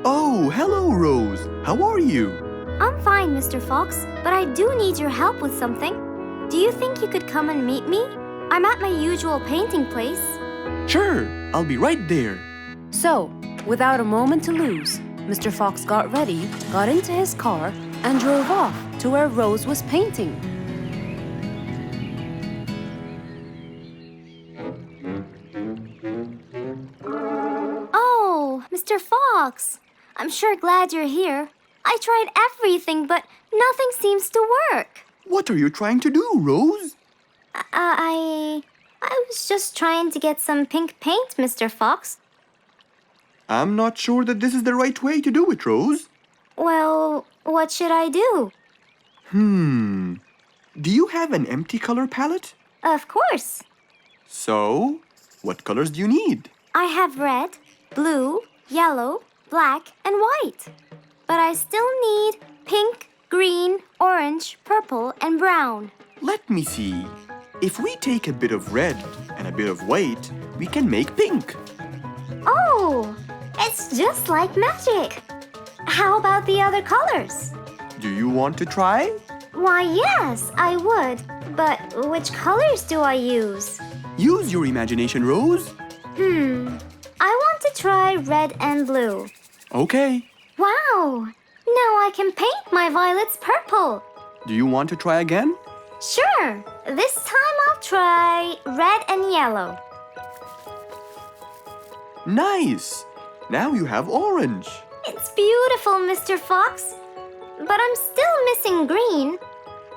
Oh, hello, Rose. How are you? I'm fine, Mr. Fox, but I do need your help with something. Do you think you could come and meet me? I'm at my usual painting place. Sure, I'll be right there. So, without a moment to lose, Mr. Fox got ready, got into his car, and drove off to where Rose was painting. Oh, Mr. Fox. I'm sure glad you're here. I tried everything, but nothing seems to work. What are you trying to do, Rose? I was just trying to get some pink paint, Mr. Fox. I'm not sure that this is the right way to do it, Rose. Well, what should I do? Do you have an empty color palette? Of course. So, what colors do you need? I have red, blue, yellow, black, and white. But I still need pink, green, orange, purple, and brown. Let me see. If we take a bit of red and a bit of white, we can make pink. Oh, it's just like magic. How about the other colors? Do you want to try? Why, yes, I would. But which colors do I use? Use your imagination, Rose. I want to try red and blue. Okay. Wow! Now I can paint my violets purple. Do you want to try again? Sure. This time I'll try red and yellow. Nice. Now you have orange. It's beautiful, Mr. Fox. But I'm still missing green.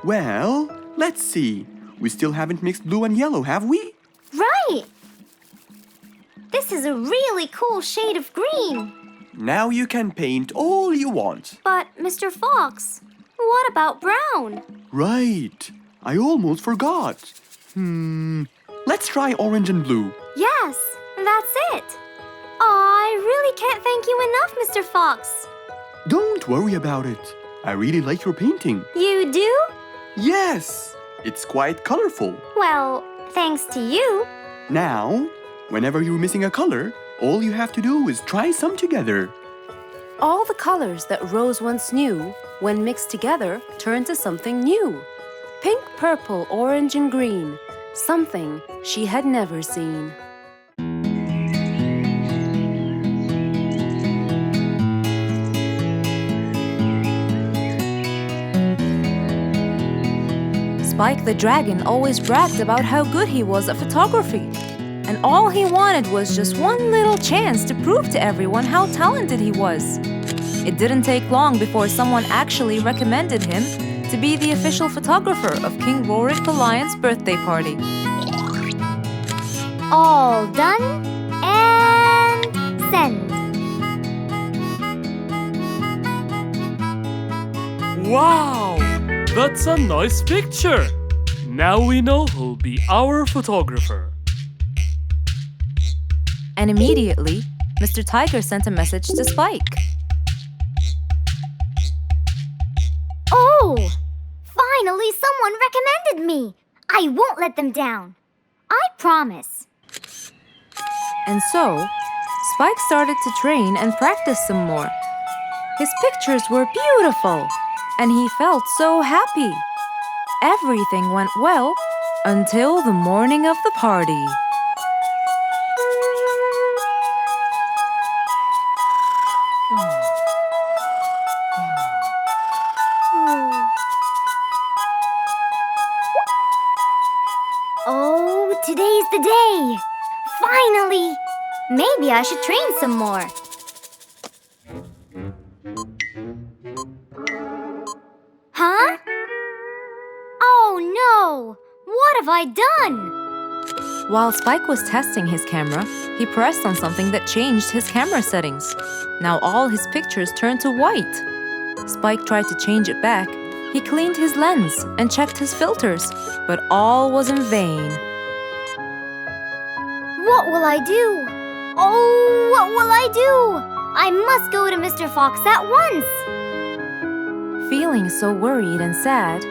Well, let's see. We still haven't mixed blue and yellow, have we? Right! This is a really cool shade of green. Now you can paint all you want. But, Mr. Fox, what about brown? Right. I almost forgot. Let's try orange and blue. Yes, that's it. I really can't thank you enough, Mr. Fox. Don't worry about it. I really like your painting. You do? Yes, it's quite colorful. Well, thanks to you. Now, whenever you're missing a color, all you have to do is try some together. All the colors that Rose once knew, when mixed together, turned to something new. Pink, purple, orange, and green. Something she had never seen. Spike the Dragon always bragged about how good he was at photography. And all he wanted was just one little chance to prove to everyone how talented he was. It didn't take long before someone actually recommended him to be the official photographer of King Rorik the Lion's birthday party. All done and send. Wow! That's a nice picture! Now we know who'll be our photographer. And immediately, Mr. Tiger sent a message to Spike. Oh! Finally, someone recommended me. I won't let them down. I promise. And so, Spike started to train and practice some more. His pictures were beautiful, and he felt so happy. Everything went well until the morning of the party. Oh, today's the day. Finally! Maybe I should train some more. Huh? Oh no! What have I done? While Spike was testing his camera, he pressed on something that changed his camera settings. Now all his pictures turned to white. Spike tried to change it back. He cleaned his lens and checked his filters, but all was in vain. What will I do? Oh, what will I do? I must go to Mr. Fox at once. Feeling so worried and sad,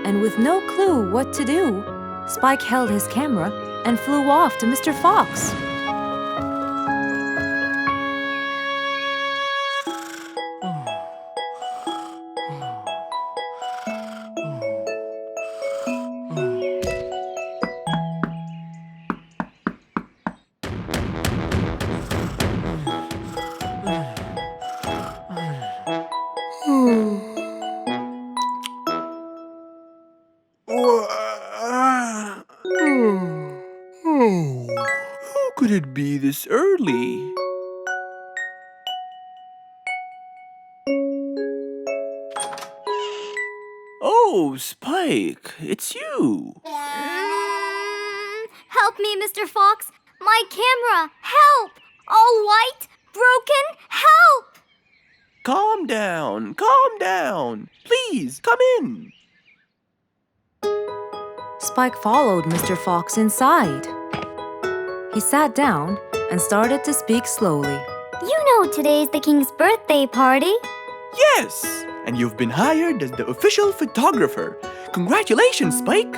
and with no clue what to do, Spike held his camera and flew off to Mr. Fox. Who could it be this early? Oh, Spike, it's you. Help me, Mr. Fox. My camera. Help! All white, broken. Help! Calm down, calm down. Please, come in. Spike followed Mr. Fox inside. He sat down and started to speak slowly. You know today's the king's birthday party. Yes! And you've been hired as the official photographer. Congratulations, Spike!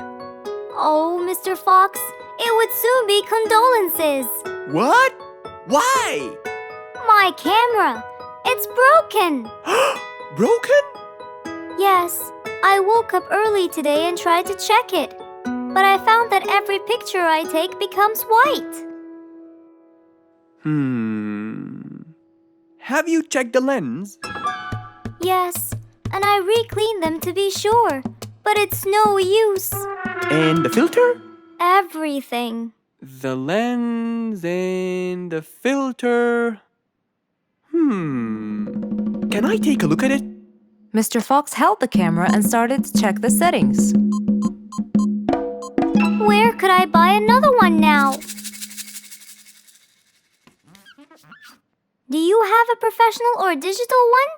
Oh, Mr. Fox, it would soon be condolences. What? Why? My camera, it's broken. Broken? Yes, I woke up early today and tried to check it. But I found that every picture I take becomes white. Have you checked the lens? Yes, and I re-cleaned them to be sure. But it's no use. And the filter? Everything. The lens and the filter. Can I take a look at it? Mr. Fox held the camera and started to check the settings. Where could I buy another one now? Do you have a professional or digital one?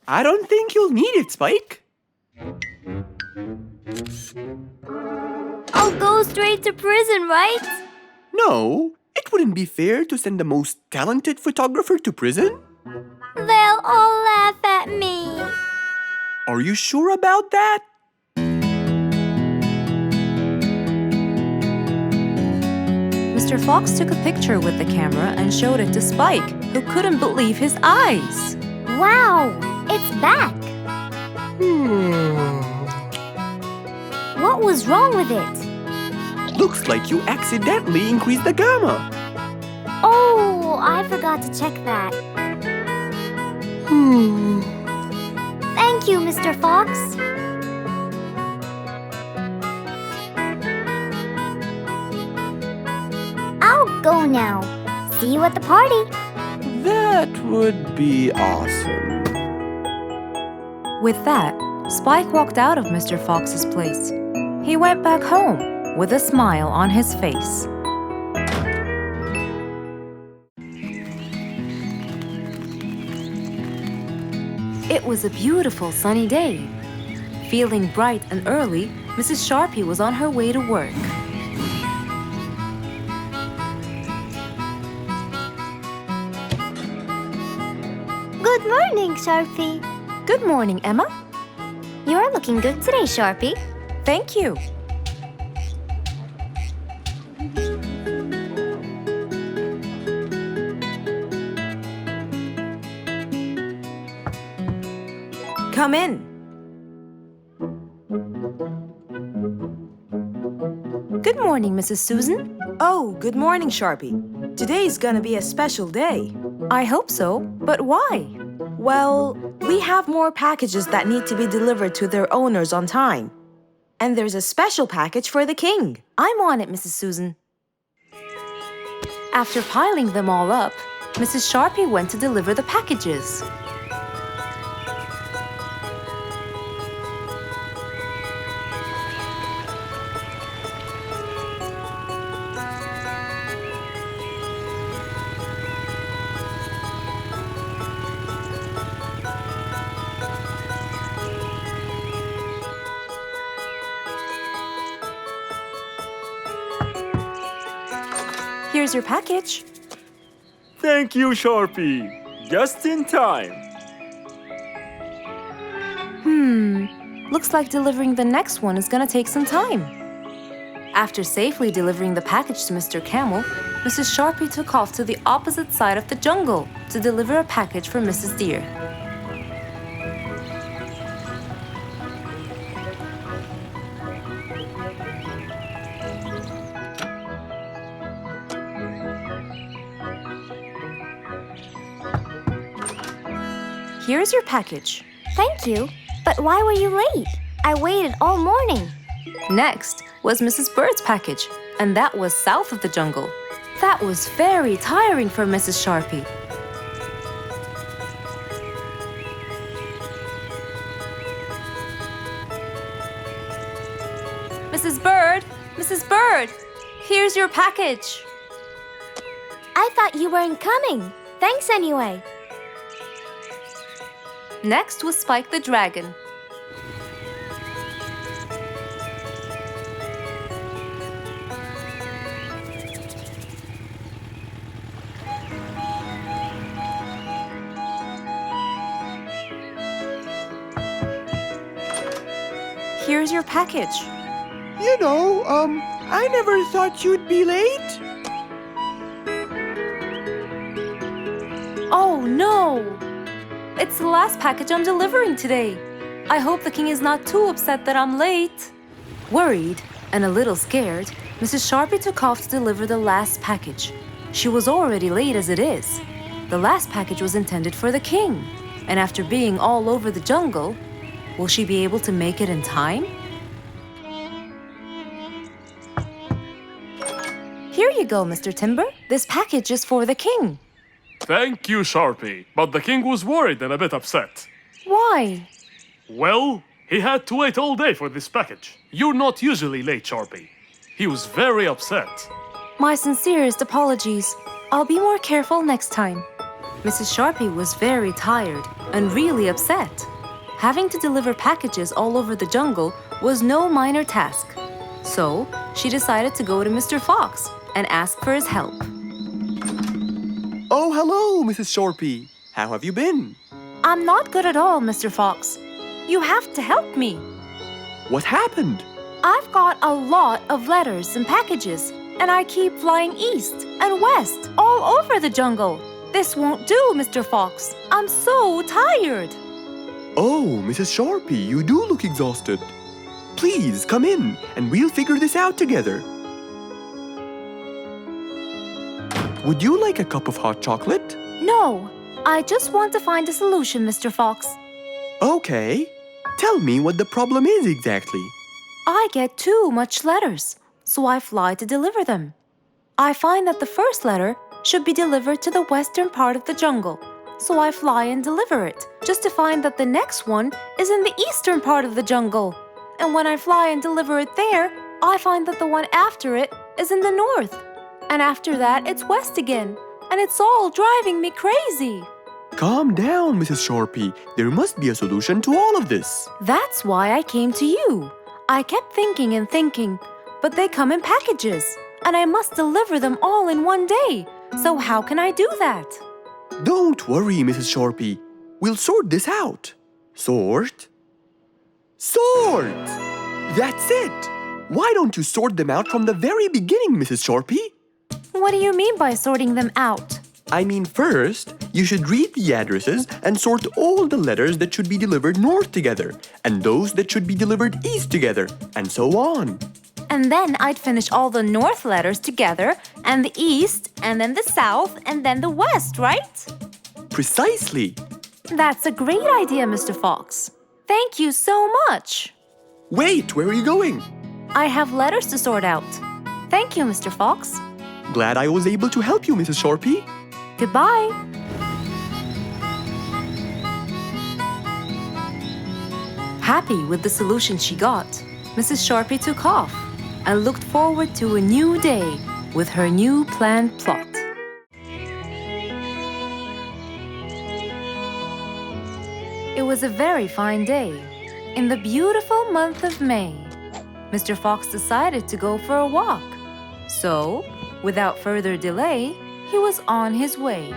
I don't think you'll need it, Spike. I'll go straight to prison, right? No, it wouldn't be fair to send the most talented photographer to prison. They'll all laugh at me. Are you sure about that? Mr. Fox took a picture with the camera and showed it to Spike, who couldn't believe his eyes. Wow, it's back. What was wrong with it? Looks like you accidentally increased the gamma. Oh, I forgot to check that. Thank you, Mr. Fox. I'll go now. See you at the party. That would be awesome. With that, Spike walked out of Mr. Fox's place. He went back home with a smile on his face. It was a beautiful sunny day. Feeling bright and early, Mrs. Sharpie was on her way to work. Good morning, Sharpie. Good morning, Emma. You're looking good today, Sharpie. Thank you. Come in. Good morning, Mrs. Susan. Oh, good morning, Sharpie. Today's gonna be a special day. I hope so, but why? Well, we have more packages that need to be delivered to their owners on time. And there's a special package for the king. I'm on it, Mrs. Susan. After piling them all up, Mrs. Sharpie went to deliver the packages. Here's your package. Thank you, Sharpie. Just in time. Looks like delivering the next one is gonna take some time. After safely delivering the package to Mr. Camel, Mrs. Sharpie took off to the opposite side of the jungle to deliver a package for Mrs. Deer. Here's your package. Thank you. But why were you late? I waited all morning. Next was Mrs. Bird's package, and that was south of the jungle. That was very tiring for Mrs. Sharpie. Mrs. Bird, here's your package. I thought you weren't coming. Thanks anyway. Next was Spike the Dragon. here's your package. I never thought you'd be late. Oh no! It's the last package I'm delivering today. I hope the king is not too upset that I'm late. Worried and a little scared, Mrs. Sharpie took off to deliver the last package. She was already late as it is. The last package was intended for the king, and after being all over the jungle, will she be able to make it in time? Here you go, Mr. Timber. This package is for the king. Thank you, Sharpie. But the king was worried and a bit upset. Why? Well, he had to wait all day for this package. You're not usually late, Sharpie. He was very upset. My sincerest apologies. I'll be more careful next time. Mrs. Sharpie was very tired and really upset. Having to deliver packages all over the jungle was no minor task. So, she decided to go to Mr. Fox and ask for his help. Oh, hello, Mrs. Sharpie. How have you been? I'm not good at all, Mr. Fox. You have to help me. What happened? I've got a lot of letters and packages, and I keep flying east and west all over the jungle. This won't do, Mr. Fox. I'm so tired. Oh, Mrs. Sharpie, you do look exhausted. Please come in and we'll figure this out together. Would you like a cup of hot chocolate? No, I just want to find a solution, Mr. Fox. Okay. Tell me what the problem is exactly. I get too much letters, so I fly to deliver them. I find that the first letter should be delivered to the western part of the jungle, so I fly and deliver it, just to find that the next one is in the eastern part of the jungle. And when I fly and deliver it there, I find that the one after it is in the north. And after that, it's west again, and it's all driving me crazy. Calm down, Mrs. Sharpie. There must be a solution to all of this. That's why I came to you. I kept thinking and thinking, but they come in packages, and I must deliver them all in one day. So how can I do that? Don't worry, Mrs. Sharpie. We'll sort this out. Sort? Sort! That's it! Why don't you sort them out from the very beginning, Mrs. Sharpie? What do you mean by sorting them out? I mean, first, you should read the addresses and sort all the letters that should be delivered north together, and those that should be delivered east together, and so on. And then I'd finish all the north letters together, and the east, and then the south, and then the west, right? Precisely. That's a great idea, Mr. Fox. Thank you so much. Wait, where are you going? I have letters to sort out. Thank you, Mr. Fox. Glad I was able to help you, Mrs. Sharpie. Goodbye. Happy with the solution she got, Mrs. Sharpie took off and looked forward to a new day with her new planned plot. It was a very fine day, in the beautiful month of May. Mr. Fox decided to go for a walk. So, without further delay, he was on his way.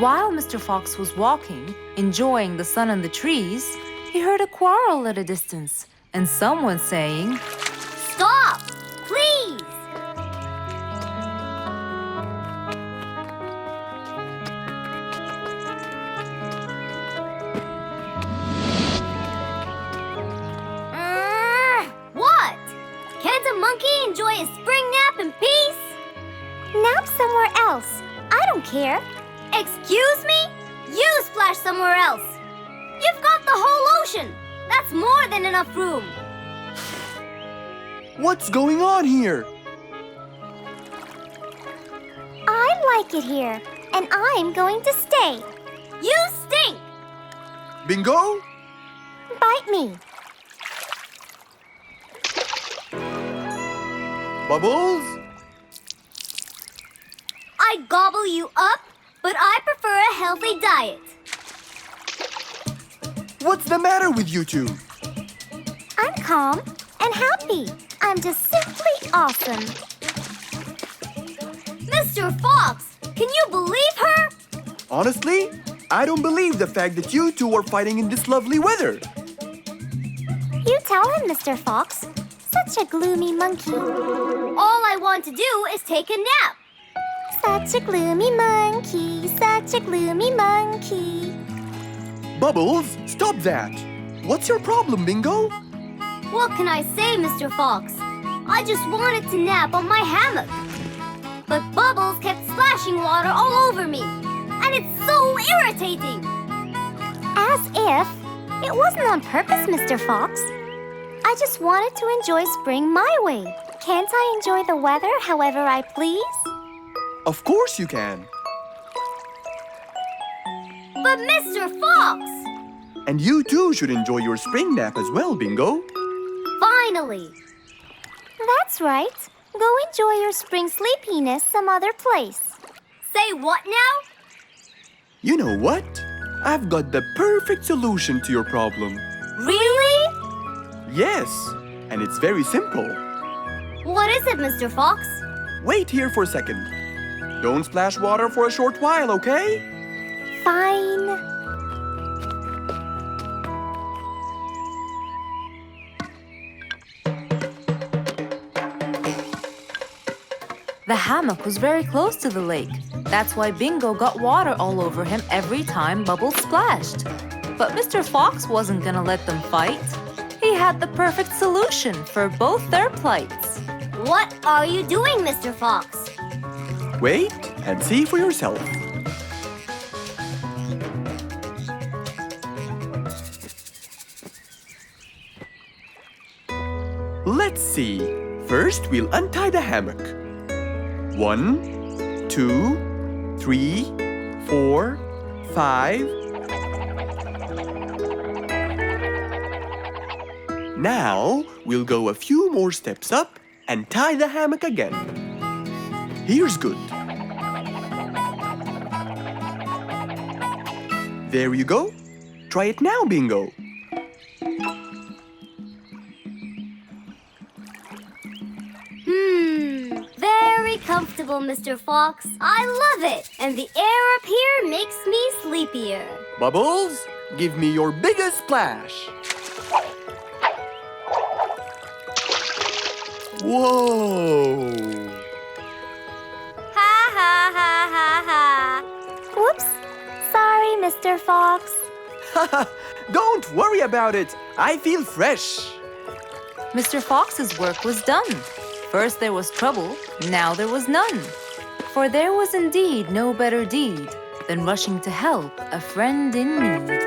While Mr. Fox was walking, enjoying the sun and the trees, he heard a quarrel at a distance and someone saying, Stop! Please! What? Can't a monkey enjoy a spring nap in peace? Nap somewhere else. I don't care. Excuse me? You splash somewhere else. You've got the whole ocean. That's more than enough room. What's going on here? I like it here, and I'm going to stay. You stink! Bingo? Bite me. Bubbles? I gobble you up, but I prefer a healthy diet. What's the matter with you two? I'm calm and happy. I'm just simply awesome. Mr. Fox, can you believe her? Honestly, I don't believe the fact that you two are fighting in this lovely weather. You tell him, Mr. Fox. Such a gloomy monkey. All I want to do is take a nap. Such a gloomy monkey, such a gloomy monkey. Bubbles, stop that. What's your problem, Bingo? What can I say, Mr. Fox? I just wanted to nap on my hammock. But Bubbles kept splashing water all over me. And it's so irritating. As if it wasn't on purpose, Mr. Fox. I just wanted to enjoy spring my way. Can't I enjoy the weather however I please? Of course you can. But Mr. Fox! And you too should enjoy your spring nap as well, Bingo. Finally! That's right. Go enjoy your spring sleepiness some other place. Say what now? You know what? I've got the perfect solution to your problem. Really? Yes, and it's very simple. What is it, Mr. Fox? Wait here for a second. Don't splash water for a short while, okay? Fine. The hammock was very close to the lake. That's why Bingo got water all over him every time Bubbles splashed. But Mr. Fox wasn't gonna let them fight. He had the perfect solution for both their plights. What are you doing, Mr. Fox? Wait and see for yourself. Let's see. First, we'll untie the hammock. 1, 2, 3, 4, 5. Now, we'll go a few more steps up and tie the hammock again. Here's good. There you go. Try it now, Bingo. Very comfortable, Mr. Fox. I love it. And the air up here makes me sleepier. Bubbles, give me your biggest splash. Whoa! Ha ha ha ha ha. Whoops. Sorry, Mr. Fox. Don't worry about it. I feel fresh. Mr. Fox's work was done. First there was trouble, now there was none. For there was indeed no better deed than rushing to help a friend in need.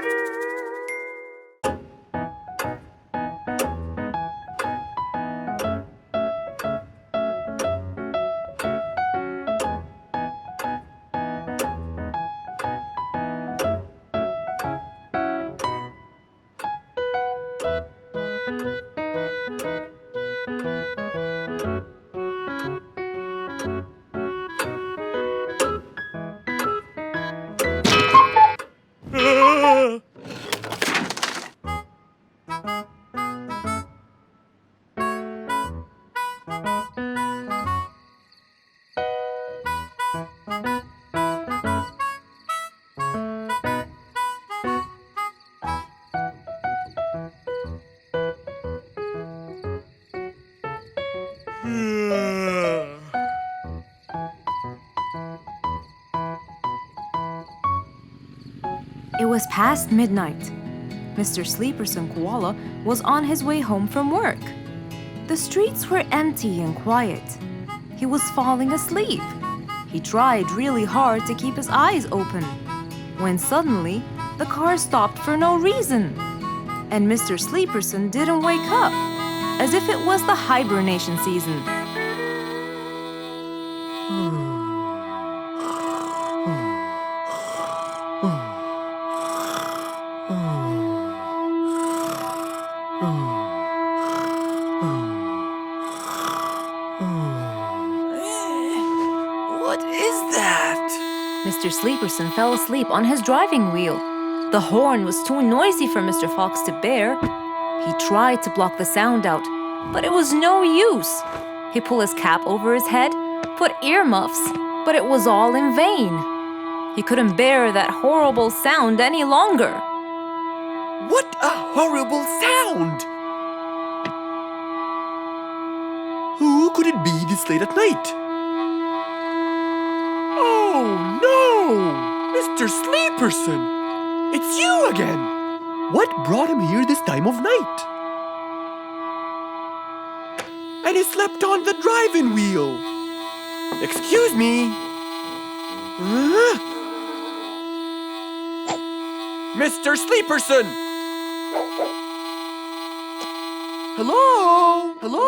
It was past midnight. Mr. Sleeperson Koala was on his way home from work. The streets were empty and quiet. He was falling asleep. He tried really hard to keep his eyes open, when suddenly the car stopped for no reason. And Mr. Sleeperson didn't wake up, as if it was the hibernation season. What is that? Mr. Sleeperson fell asleep on his driving wheel. The horn was too noisy for Mr. Fox to bear. He tried to block the sound out, but it was no use. He pulled his cap over his head, put earmuffs, But it was all in vain. He couldn't bear that horrible sound any longer. What a horrible sound! Who could it be this late at night? Oh no! Mr. Sleeperson! It's you again! What brought him here this time of night? And he slept on the driving wheel. Excuse me. Mr. Sleeperson! Hello? Hello?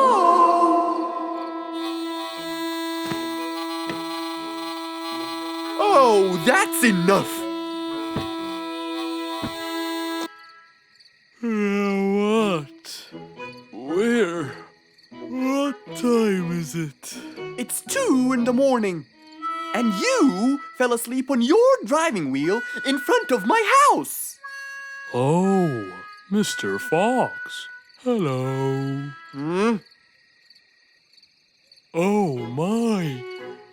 Oh, that's enough. What? Where? What time is it? It's 2 in the morning. And you fell asleep on your driving wheel in front of my house. Oh, Mr. Fox. Hello. Oh my,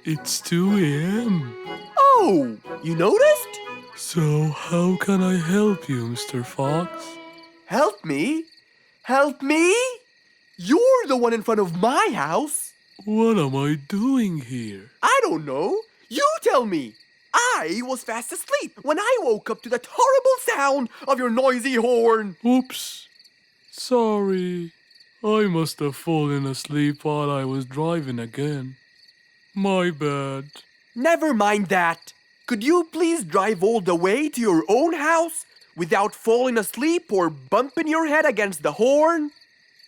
it's 2 a.m. Oh, you noticed? So how can I help you, Mr. Fox? Help me? Help me? You're the one in front of my house. What am I doing here? I don't know. You tell me. I was fast asleep when I woke up to that horrible sound of your noisy horn. Oops. Sorry. I must have fallen asleep while I was driving again. My bad. Never mind that. Could you please drive all the way to your own house without falling asleep or bumping your head against the horn?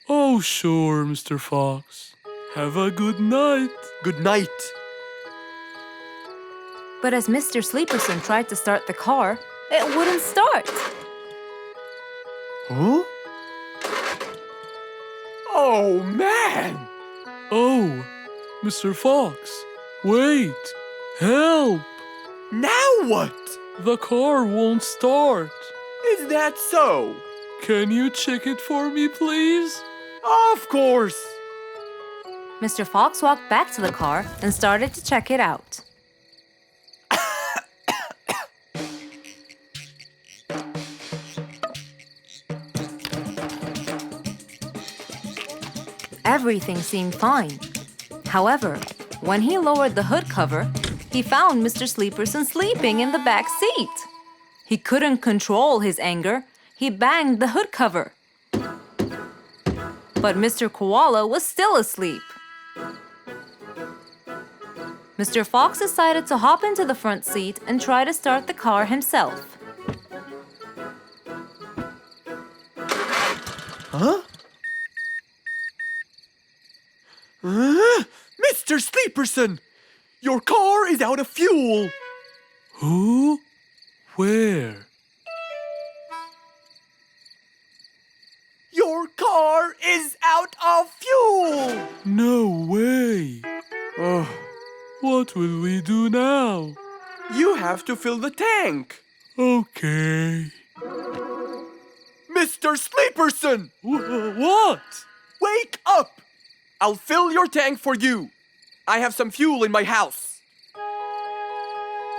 Oh, sure, Mr. Fox. Have a good night. Good night. But as Mr. Sleeperson tried to start the car, it wouldn't start. Huh? Oh, man! Oh, Mr. Fox, wait! Help! Now what? The car won't start. Is that so? Can you check it for me, please? Of course! Mr. Fox walked back to the car and started to check it out. Everything seemed fine. However, when he lowered the hood cover, he found Mr. Sleeperson sleeping in the back seat. He couldn't control his anger. He banged the hood cover. But Mr. Koala was still asleep. Mr. Fox decided to hop into the front seat and try to start the car himself. Huh? Mr. Sleeperson! Your car is out of fuel! Who? Where? Your car is out of fuel! No way! Oh, What will we do now? you have to fill the tank! Okay. Mr. Sleeperson! What? Wake up! I'll fill your tank for you. I have some fuel in my house.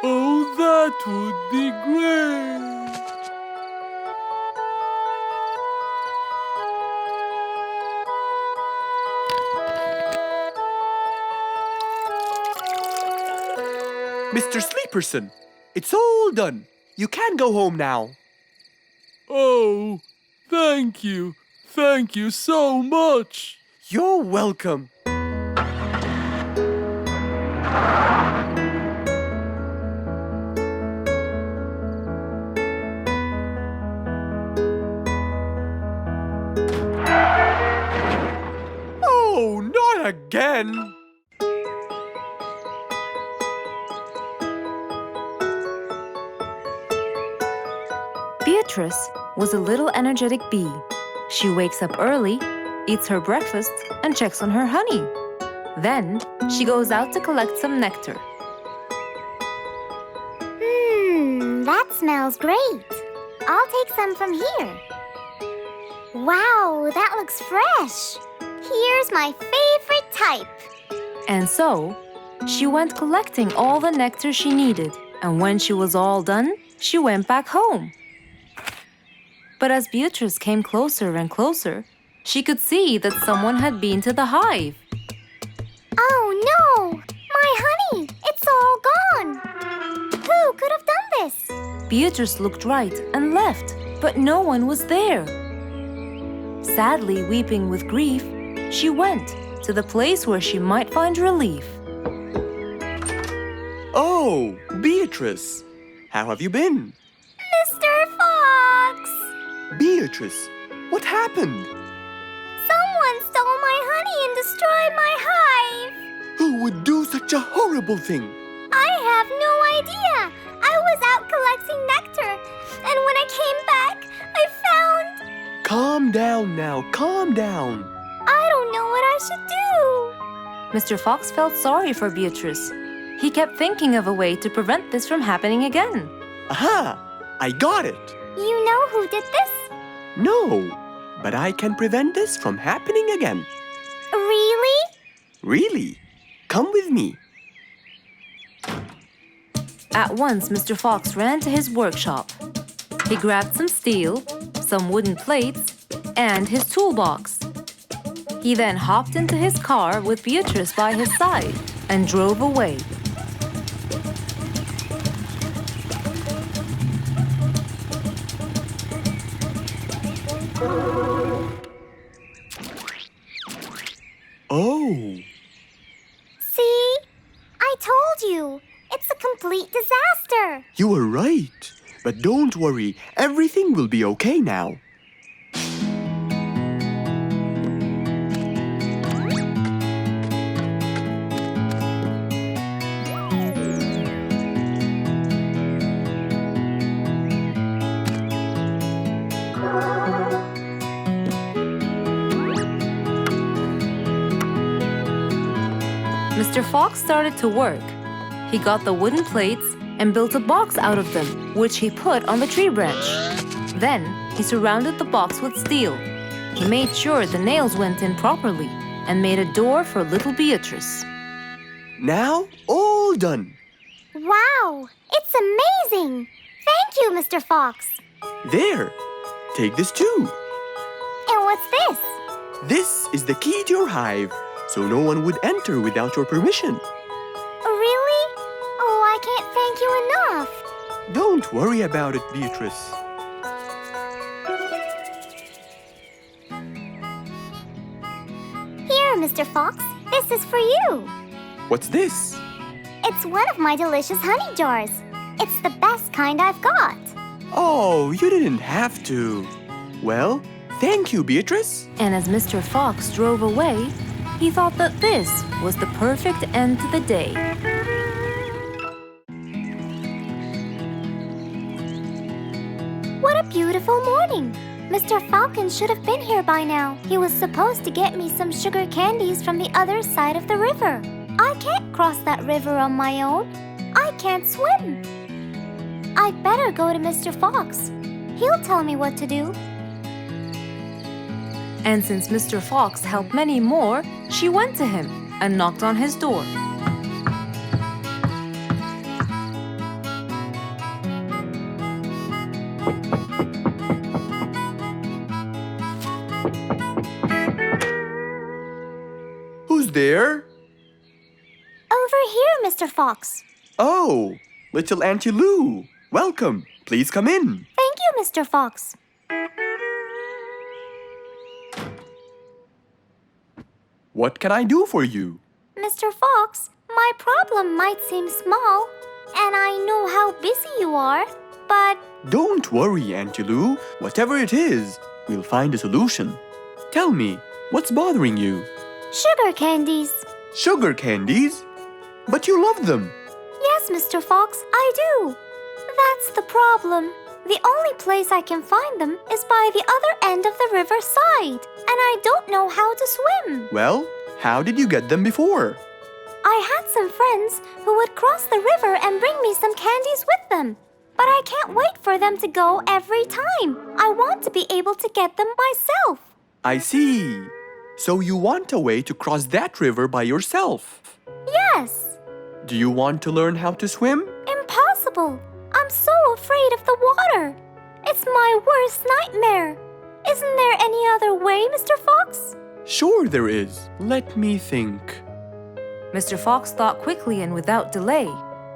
Oh, that would be great. Mr. Sleeperson, it's all done. You can go home now. Oh, thank you. Thank you so much. You're welcome. Oh, not again! Beatrice was a little energetic bee. She wakes up early, eats her breakfast, and checks on her honey. Then she goes out to collect some nectar. That smells great. I'll take some from here. Wow, that looks fresh. Here's my favorite type. And so, She went collecting all the nectar she needed, and when she was all done, she went back home. But as Beatrice came closer and closer, she could see that someone had been to the hive. Oh no! My honey! It's all gone! Who could have done this? Beatrice looked right and left, but no one was there. Sadly weeping with grief, she went to the place where she might find relief. Oh, Beatrice, how have you been? Mr. Fox! Beatrice, what happened? Someone stole my honey and destroyed my hive! Who would do such a horrible thing? I have no idea! I was out collecting nectar, and when I came back, I found... Calm down now, calm down. I don't know what I should do! Mr. Fox felt sorry for Beatrice. He kept thinking of a way to prevent this from happening again. Aha! I got it! You know who did this? No, but I can prevent this from happening again. Really? Really? Come with me. At once, Mr. Fox ran to his workshop. He grabbed some steel, some wooden plates, and his toolbox. He then hopped into his car with Beatrice by his side and drove away. Oh, See? I told you. It's a complete disaster. you were right. But don't worry, everything will be okay now. Mr. Fox started to work. He got the wooden plates and built a box out of them, which he put on the tree branch. Then, he surrounded the box with steel. He made sure the nails went in properly and made a door for little Beatrice. Now, all done. Wow! It's amazing! Thank you, Mr. Fox. There, take this too. And what's this? This is the key to your hive, so no one would enter without your permission. Really? Oh, I can't thank you enough. Don't worry about it, Beatrice. Here, Mr. Fox. This is for you. What's this? It's one of my delicious honey jars. It's the best kind I've got. Oh, you didn't have to. Well, thank you, Beatrice. And as Mr. Fox drove away, he thought that this was the perfect end to the day. What a beautiful morning. Mr. Falcon should have been here by now. He was supposed to get me some sugar candies from the other side of the river. I can't cross that river on my own. I can't swim. I'd better go to Mr. Fox. He'll tell me what to do. And since Mr. Fox helped many more, she went to him and knocked on his door. Who's there? Over here, Mr. Fox. Oh, little Auntie Lou. Welcome. Please come in. Thank you, Mr. Fox. What can I do for you? Mr. Fox, my problem might seem small, and I know how busy you are, but Don't worry, Auntie Lou. Whatever it is, we'll find a solution. Tell me, what's bothering you? sugar candies. Sugar candies? But you love them. Yes, Mr. Fox, I do. That's the problem. The only place I can find them is by the other end of the river side, and I don't know how to swim. Well, how did you get them before? I had some friends who would cross the river and bring me some candies with them. But I can't wait for them to go every time. I want to be able to get them myself. I see. So you want a way to cross that river by yourself. Yes. Do you want to learn how to swim? Impossible! I'm so afraid of the water. It's my worst nightmare. Isn't there any other way, Mr. Fox? Sure there is. Let me think. Mr. Fox thought quickly and without delay,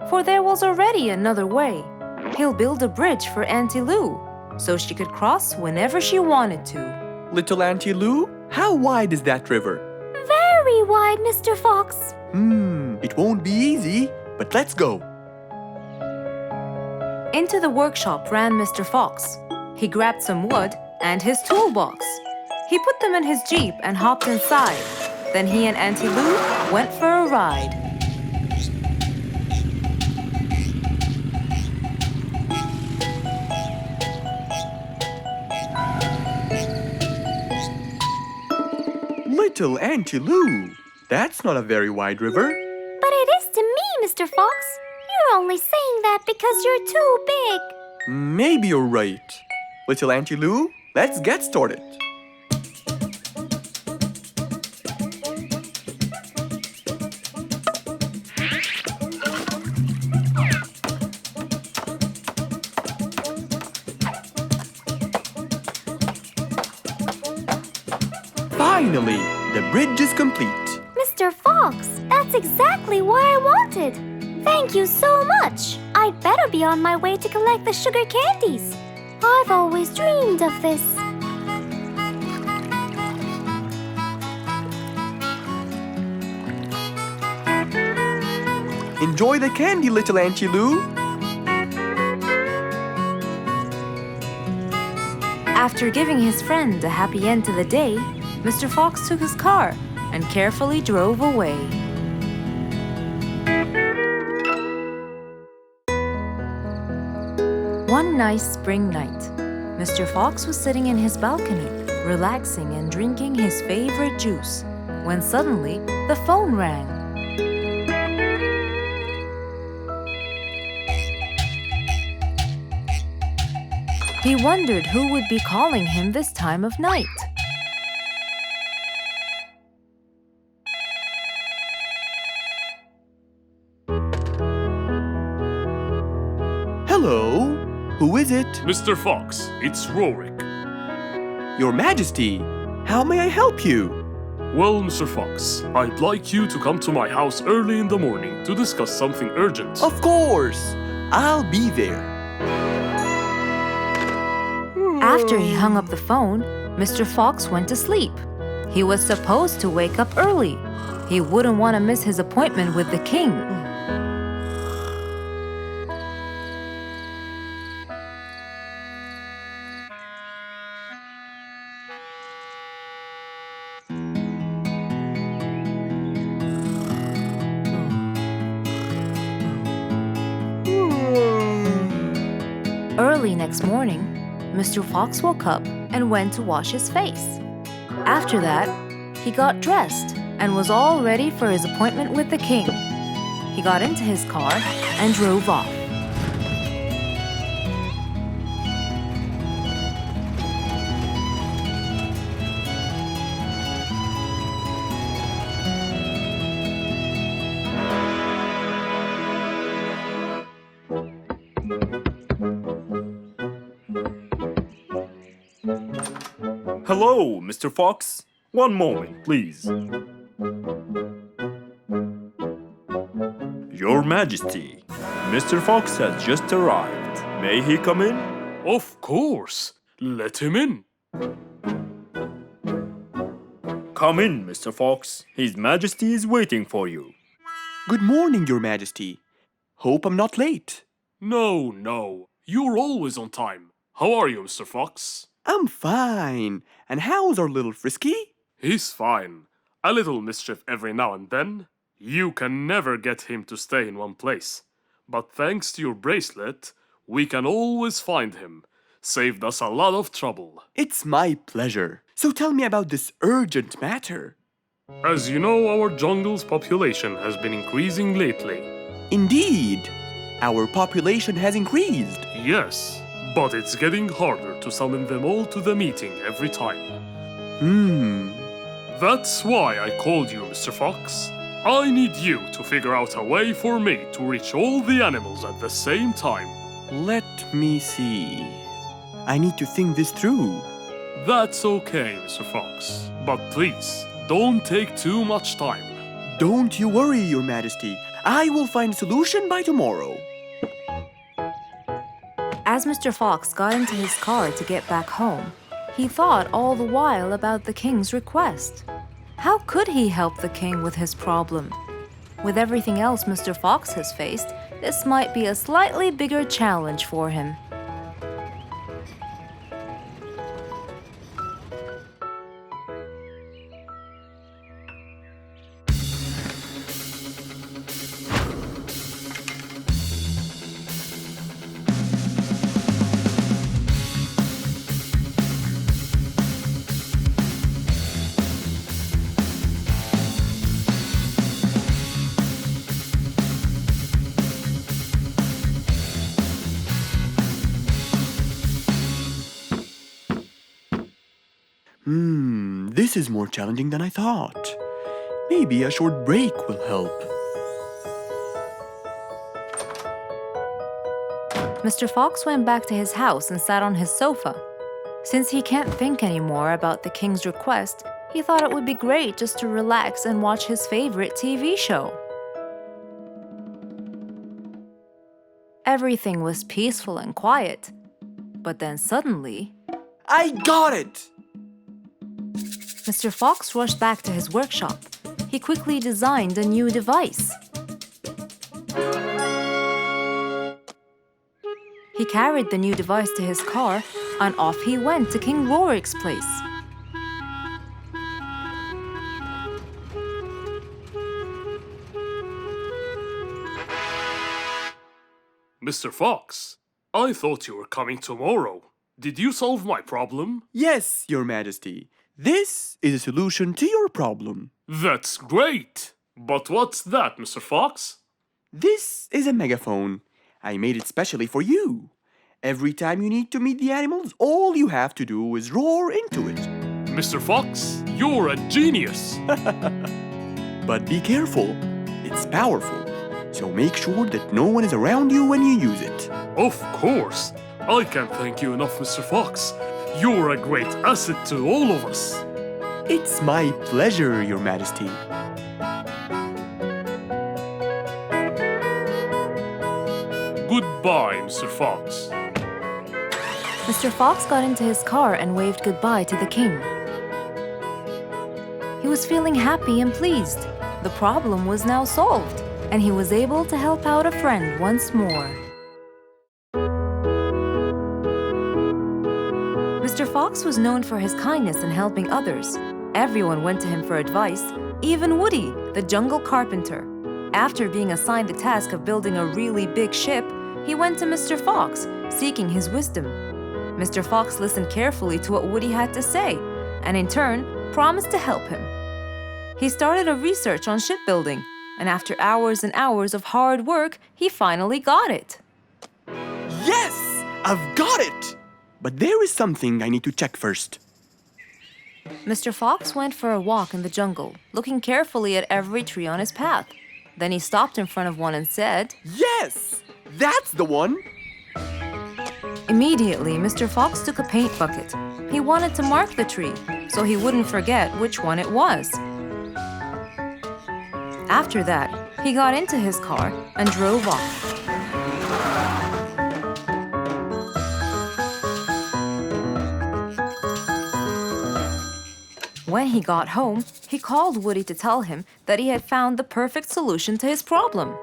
for there was already another way. He'll build a bridge for Auntie Lou, so she could cross whenever she wanted to. Little Auntie Lou, how wide is that river? Very wide, Mr. Fox. It won't be easy, but let's go. Into the workshop ran Mr. Fox. He grabbed some wood and his toolbox. He put them in his Jeep and hopped inside. Then he and Auntie Lou went for a ride. Little Auntie Lou, that's not a very wide river. But it is to me, Mr. Fox. You're only saying that because you're too big. Maybe you're right. Little Auntie Lou, let's get started. Finally, the bridge is complete. Mr. Fox, that's exactly what I wanted. Thank you so much. I'd better be on my way to collect the sugar candies. I've always dreamed of this. Enjoy the candy, little Auntie Lou. After giving his friend a happy end to the day, Mr. Fox took his car and carefully drove away. One nice spring night, Mr. Fox was sitting in his balcony, relaxing and drinking his favorite juice, when suddenly the phone rang. He wondered who would be calling him this time of night. Hello, who is it? Mr. Fox, it's Rorik. Your Majesty, how may I help you? Well, Mr. Fox, I'd like you to come to my house early in the morning to discuss something urgent. Of course, I'll be there. After he hung up the phone, Mr. Fox went to sleep. He was supposed to wake up early. He wouldn't want to miss his appointment with the king. Early next morning, Mr. Fox woke up and went to wash his face. After that, he got dressed and was all ready for his appointment with the king. He got into his car and drove off. Hello, Mr. Fox. One moment, please. Your Majesty, Mr. Fox has just arrived. May he come in? Of course. Let him in. Come in, Mr. Fox. His Majesty is waiting for you. Good morning, Your Majesty. Hope I'm not late. No. You're always on time. How are you, Mr. Fox? I'm fine. And how's our little Frisky? He's fine. A little mischief every now and then. You can never get him to stay in one place. But thanks to your bracelet, we can always find him. Saved us a lot of trouble. It's my pleasure. So tell me about this urgent matter. As you know, our jungle's population has been increasing lately. Indeed. Our population has increased. Yes, but it's getting harder to summon them all to the meeting every time. That's why I called you, Mr. Fox. I need you to figure out a way for me to reach all the animals at the same time. Let me see. I need to think this through. That's okay, Mr. Fox. But please, don't take too much time. Don't you worry, Your Majesty. I will find a solution by tomorrow. As Mr. Fox got into his car to get back home, he thought all the while about the king's request. How could he help the king with his problem? With everything else Mr. Fox has faced, this might be a slightly bigger challenge for him. This is more challenging than I thought. Maybe a short break will help. Mr. Fox went back to his house and sat on his sofa. Since he can't think anymore about the king's request, he thought it would be great just to relax and watch his favorite TV show. Everything was peaceful and quiet. But then suddenly, I got it! Mr. Fox rushed back to his workshop. He quickly designed a new device. He carried the new device to his car, and off he went to King Rorik's place. Mr. Fox, I thought you were coming tomorrow. Did you solve my problem? Yes, Your Majesty. This is a solution to your problem. That's great! But what's that, Mr. Fox? This is a megaphone. I made it specially for you. Every time you need to meet the animals, all you have to do is roar into it. Mr. Fox, you're a genius! But be careful. It's powerful. So make sure that no one is around you when you use it. Of course! I can't thank you enough, Mr. Fox. You're a great asset to all of us. It's my pleasure, Your Majesty. Goodbye, Mr. Fox. Mr. Fox got into his car and waved goodbye to the king. He was feeling happy and pleased. The problem was now solved, and he was able to help out a friend once more. Mr. Fox was known for his kindness in helping others. Everyone went to him for advice, even Woody, the jungle carpenter. After being assigned the task of building a really big ship, he went to Mr. Fox, seeking his wisdom. Mr. Fox listened carefully to what Woody had to say, and in turn, promised to help him. He started a research on shipbuilding, and after hours and hours of hard work, he finally got it. Yes! I've got it! But there is something I need to check first. Mr. Fox went for a walk in the jungle, looking carefully at every tree on his path. Then he stopped in front of one and said, Yes! That's the one! Immediately, Mr. Fox took a paint bucket. He wanted to mark the tree, so he wouldn't forget which one it was. After that, he got into his car and drove off. When he got home, he called Woody to tell him that he had found the perfect solution to his problem.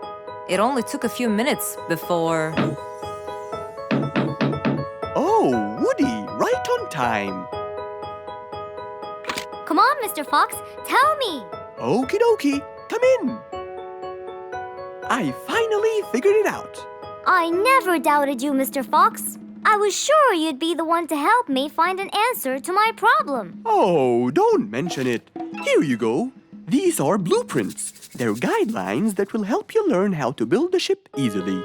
It only took a few minutes before... Oh, Woody, right on time. Come on, Mr. Fox, tell me. Okie dokie, come in. I finally figured it out. I never doubted you, Mr. Fox. I was sure you'd be the one to help me find an answer to my problem. Oh, don't mention it. Here you go. These are blueprints. They're guidelines that will help you learn how to build a ship easily.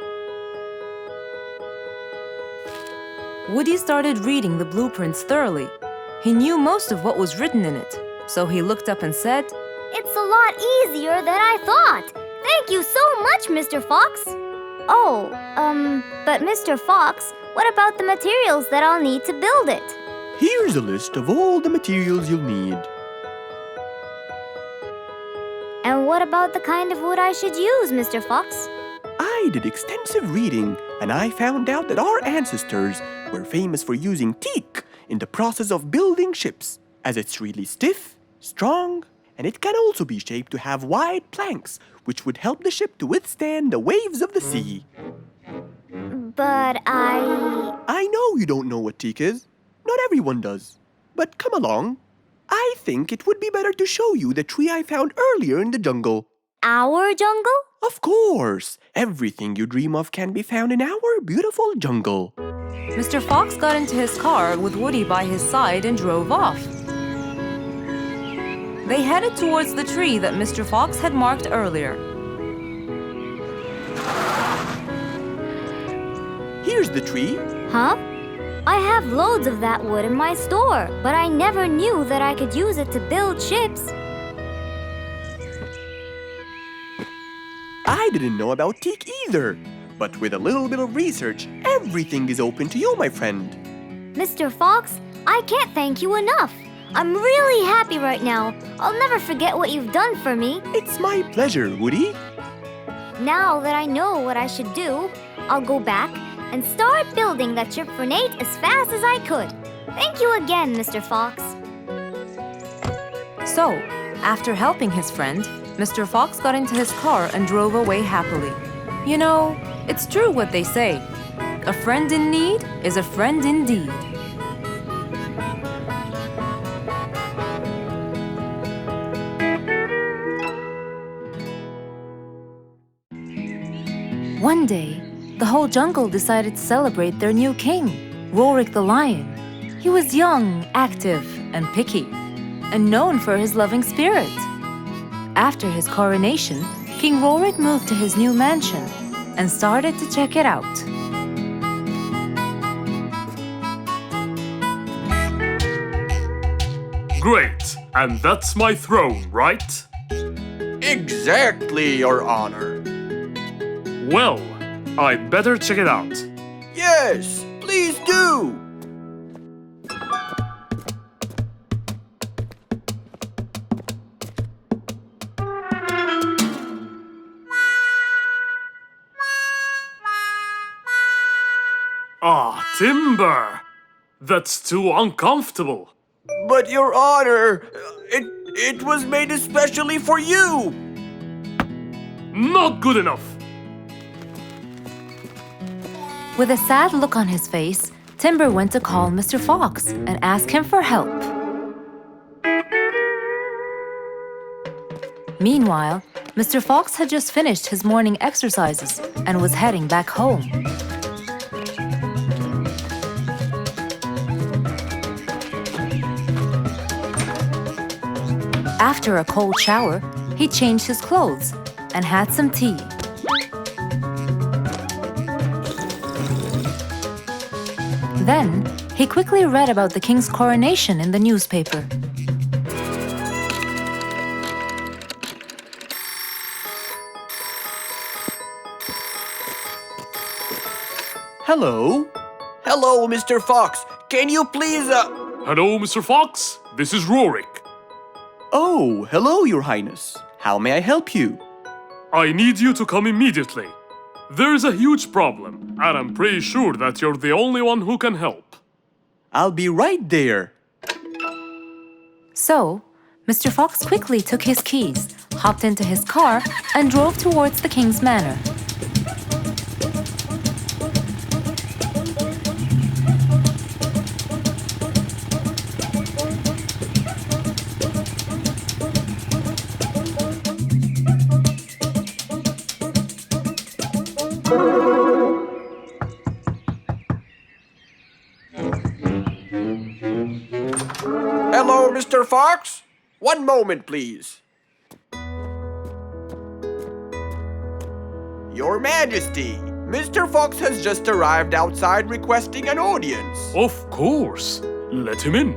Woody started reading the blueprints thoroughly. He knew most of what was written in it, so he looked up and said, It's a lot easier than I thought Thank you so much, Mr. Fox. Oh, but Mr. Fox, what about the materials that I'll need to build it? Here's a list of all the materials you'll need. And what about the kind of wood I should use, Mr. Fox? I did extensive reading, and I found out that our ancestors were famous for using teak in the process of building ships, as it's really stiff, strong, and it can also be shaped to have wide planks, which would help the ship to withstand the waves of the sea. But I know you don't know what teak is. Not everyone does. But come along. I think it would be better to show you the tree I found earlier in the jungle. Our jungle? Of course! Everything you dream of can be found in our beautiful jungle. Mr. Fox got into his car with Woody by his side and drove off. They headed towards the tree that Mr. Fox had marked earlier. Here's the tree. Huh? I have loads of that wood in my store, but I never knew that I could use it to build ships. I didn't know about teak either. But with a little bit of research, everything is open to you, my friend. Mr. Fox, I can't thank you enough. I'm really happy right now. I'll never forget what you've done for me. It's my pleasure, Woody. Now that I know what I should do, I'll go back and start building that ship for Nate as fast as I could. Thank you again, Mr. Fox. So, after helping his friend, Mr. Fox got into his car and drove away happily. You know, it's true what they say. A friend in need is a friend indeed. One day, the whole jungle decided to celebrate their new king, Rorik the lion. He was young, active, and picky, and known for his loving spirit. After his coronation, King Rorik moved to his new mansion and started to check it out. Great, and that's my throne, right? Exactly, Your Honor. Well, I'd better check it out. Yes, please do. Ah, timber! That's too uncomfortable. But, Your Honor, it was made especially for you. Not good enough. With a sad look on his face, Timber went to call Mr. Fox and ask him for help. Meanwhile, Mr. Fox had just finished his morning exercises and was heading back home. After a cold shower, he changed his clothes and had some tea. Then, he quickly read about the king's coronation in the newspaper. Hello? Hello, Mr. Fox. Can you please, Hello, Mr. Fox. This is Rorik. Oh, hello, Your Highness. How may I help you? I need you to come immediately. There's a huge problem, and I'm pretty sure that you're the only one who can help. I'll be right there. So, Mr. Fox quickly took his keys, hopped into his car, and drove towards the king's manor. Hello, Mr. Fox. One moment, please. Your Majesty, Mr. Fox has just arrived outside requesting an audience. Of course. Let him in.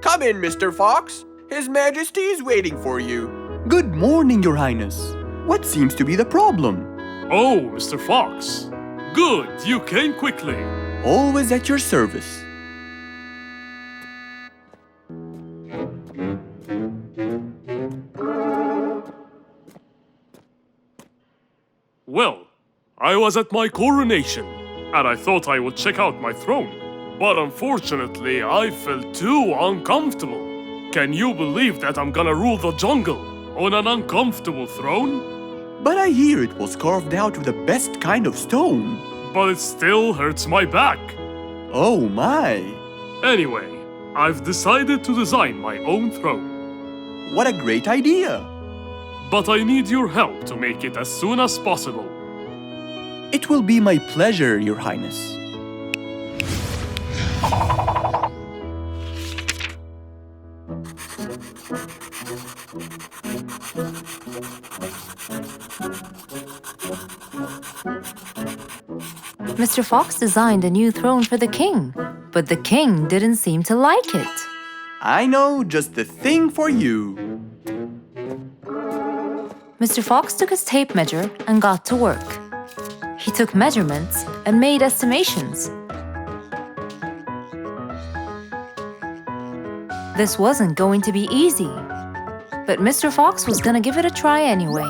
Come in, Mr. Fox. His Majesty is waiting for you. Good morning, Your Highness. What seems to be the problem? Oh, Mr. Fox. Good, you came quickly. Always at your service. Well, I was at my coronation, and I thought I would check out my throne. But unfortunately, I felt too uncomfortable. Can you believe that I'm gonna rule the jungle on an uncomfortable throne? But I hear it was carved out of the best kind of stone. But it still hurts my back. Oh my! Anyway, I've decided to design my own throne. What a great idea! But I need your help to make it as soon as possible. It will be my pleasure, Your Highness. Mr. Fox designed a new throne for the king, but the king didn't seem to like it. I know just the thing for you. Mr. Fox took his tape measure and got to work. He took measurements and made estimations. This wasn't going to be easy, but Mr. Fox was gonna give it a try anyway.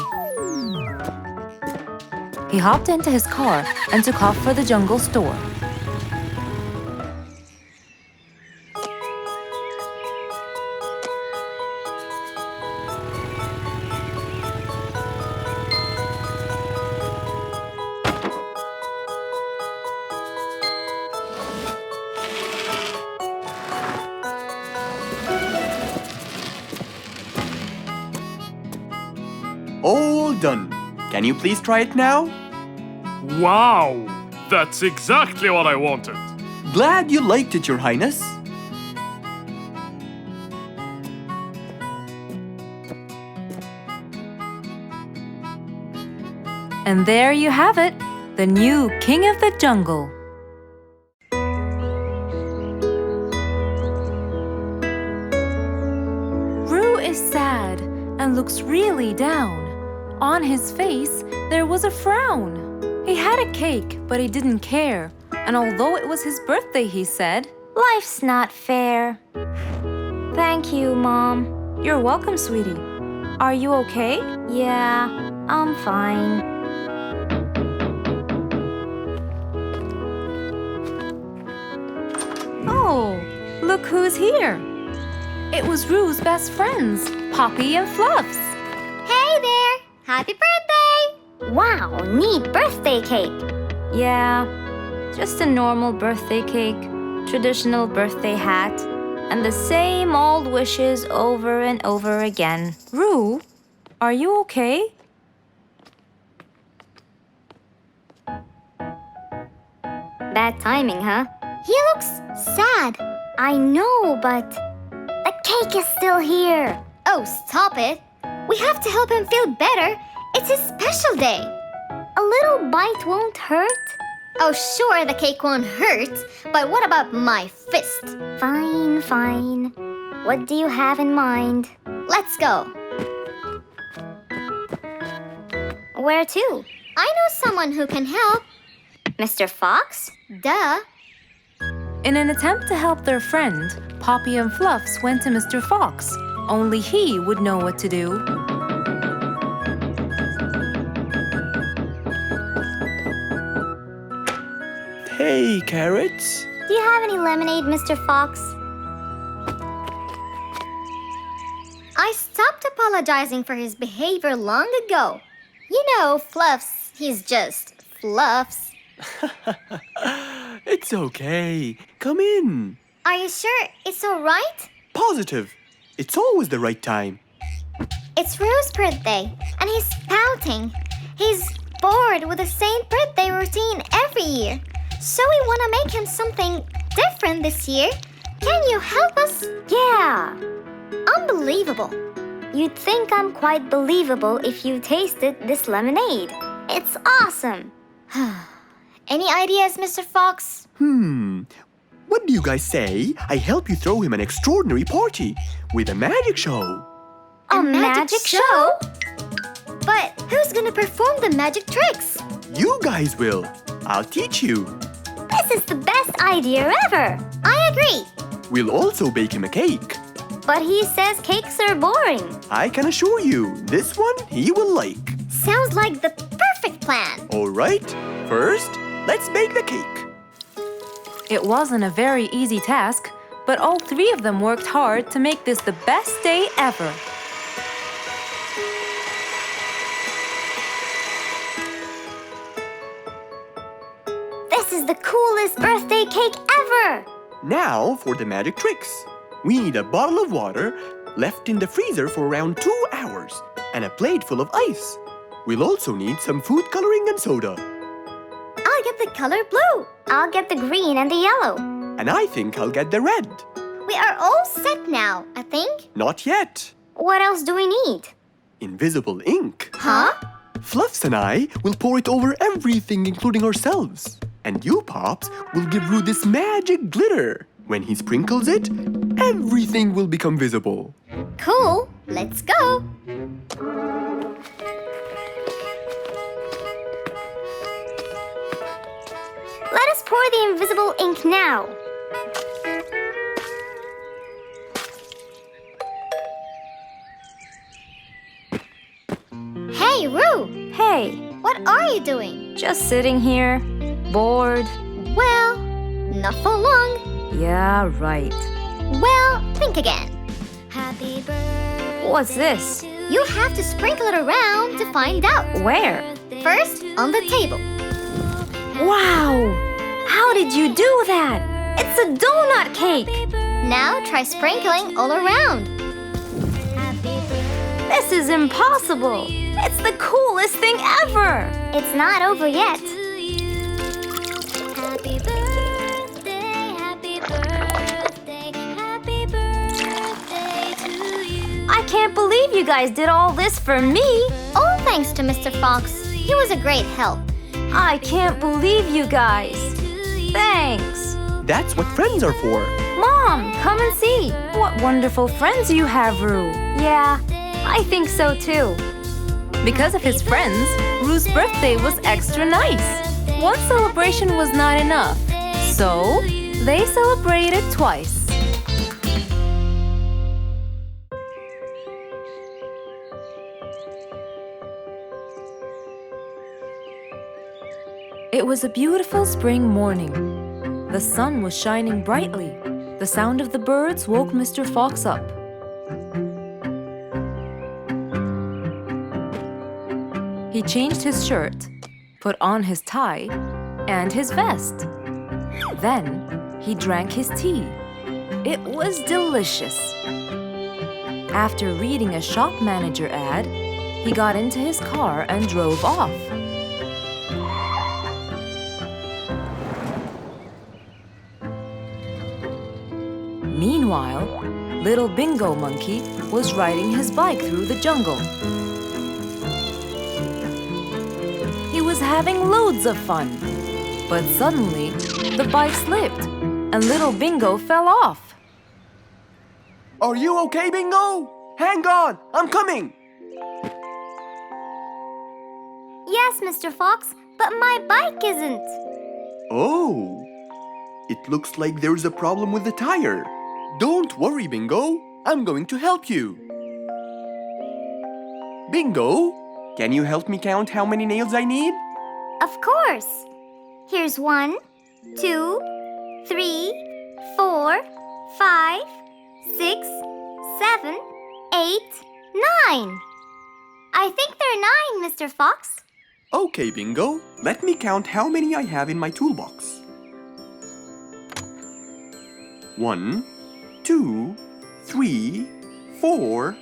He hopped into his car and took off for the jungle store. All done. Can you please try it now? Wow! That's exactly what I wanted. Glad you liked it, Your Highness. And there you have it, the new king of the jungle. Roo is sad and looks really down. On his face, there was a frown. He had a cake, but he didn't care. And although it was his birthday, he said, Life's not fair. Thank you, Mom. "You're welcome, sweetie. Are you okay?" Yeah, I'm fine. Oh, look who's here. It was Roo's best friends, Poppy and Fluffs. Hey there! Happy birthday! Wow, neat birthday cake. Yeah, just a normal birthday cake, traditional birthday hat, and the same old wishes over and over again. Roo, are you okay? Bad timing, huh? He looks sad. I know, but the cake is still here. Oh, stop it. We have to help him feel better. It's his special day. A little bite won't hurt. Oh, sure, the cake won't hurt. But what about my fist? Fine, fine. What do you have in mind? Let's go. Where to? I know someone who can help. Mr. Fox? Duh. In an attempt to help their friend, Poppy and Fluffs went to Mr. Fox. Only he would know what to do. Hey, carrots. Do you have any lemonade, Mr. Fox? I stopped apologizing for his behavior long ago. You know, Fluffs, he's just Fluffs. It's okay. Come in. Are you sure it's all right? Positive. It's always the right time. It's Roo's birthday, and he's pouting. He's bored with the same birthday routine every year. So we want to make him something different this year. Can you help us? Yeah. Unbelievable. You'd think I'm quite believable if you tasted this lemonade. It's awesome. Any ideas, Mr. Fox? What do you guys say? I help you throw him an extraordinary party with a magic show. A magic show? But who's gonna perform the magic tricks? You guys will. I'll teach you. This is the best idea ever. I agree. We'll also bake him a cake. But he says cakes are boring. I can assure you, this one he will like. Sounds like the perfect plan. All right, first, let's bake the cake. It wasn't a very easy task, but all three of them worked hard to make this the best day ever. This is the coolest birthday cake ever. Now for the magic tricks. We need a bottle of water left in the freezer for around 2 hours and a plate full of ice. We'll also need some food coloring and soda. I'll get the color blue. I'll get the green and the yellow. And I think I'll get the red. We are all set now, I think. Not yet. What else do we need? Invisible ink. Huh? Fluffs and I will pour it over everything, including ourselves. And you, Pops, will give Roo this magic glitter. When he sprinkles it, everything will become visible. Cool. Let's go. Let us pour the invisible ink now. Hey, Roo! Hey, What are you doing? just sitting here, bored. Well, not for long. Yeah, right. Well, think again. Happy birthday. What's this? You have to sprinkle it around to find out. Where? First, on the table. Wow! How did you do that? It's a donut cake! Now try sprinkling all around. This is impossible! It's the coolest thing ever! It's not over yet. I can't believe you guys did all this for me! All thanks to Mr. Fox. He was a great help. I can't believe you guys! Thanks! That's what friends are for. Mom, come and see! What wonderful friends you have, Roo! Yeah, I think so too. Because of his friends, Roo's birthday was extra nice. One celebration was not enough, so they celebrated twice. It was a beautiful spring morning. The sun was shining brightly. The sound of the birds woke Mr. Fox up. He changed his shirt, put on his tie, and his vest. Then he drank his tea. It was delicious. After reading a shop manager ad, he got into his car and drove off. Meanwhile, little Bingo Monkey was riding his bike through the jungle. He was having loads of fun, but suddenly the bike slipped and little Bingo fell off. Are you okay, Bingo? Hang on, I'm coming. Yes, Mr. Fox, but my bike isn't. Oh, it looks like there's a problem with the tire. Don't worry, Bingo. I'm going to help you. Bingo, can you help me count how many nails I need? Of course. Here's 1, 2, 3, 4, 5, 6, 7, 8, 9. I think there are 9, Mr. Fox. Okay, Bingo. Let me count how many I have in my toolbox. 1, 2, 3, 4,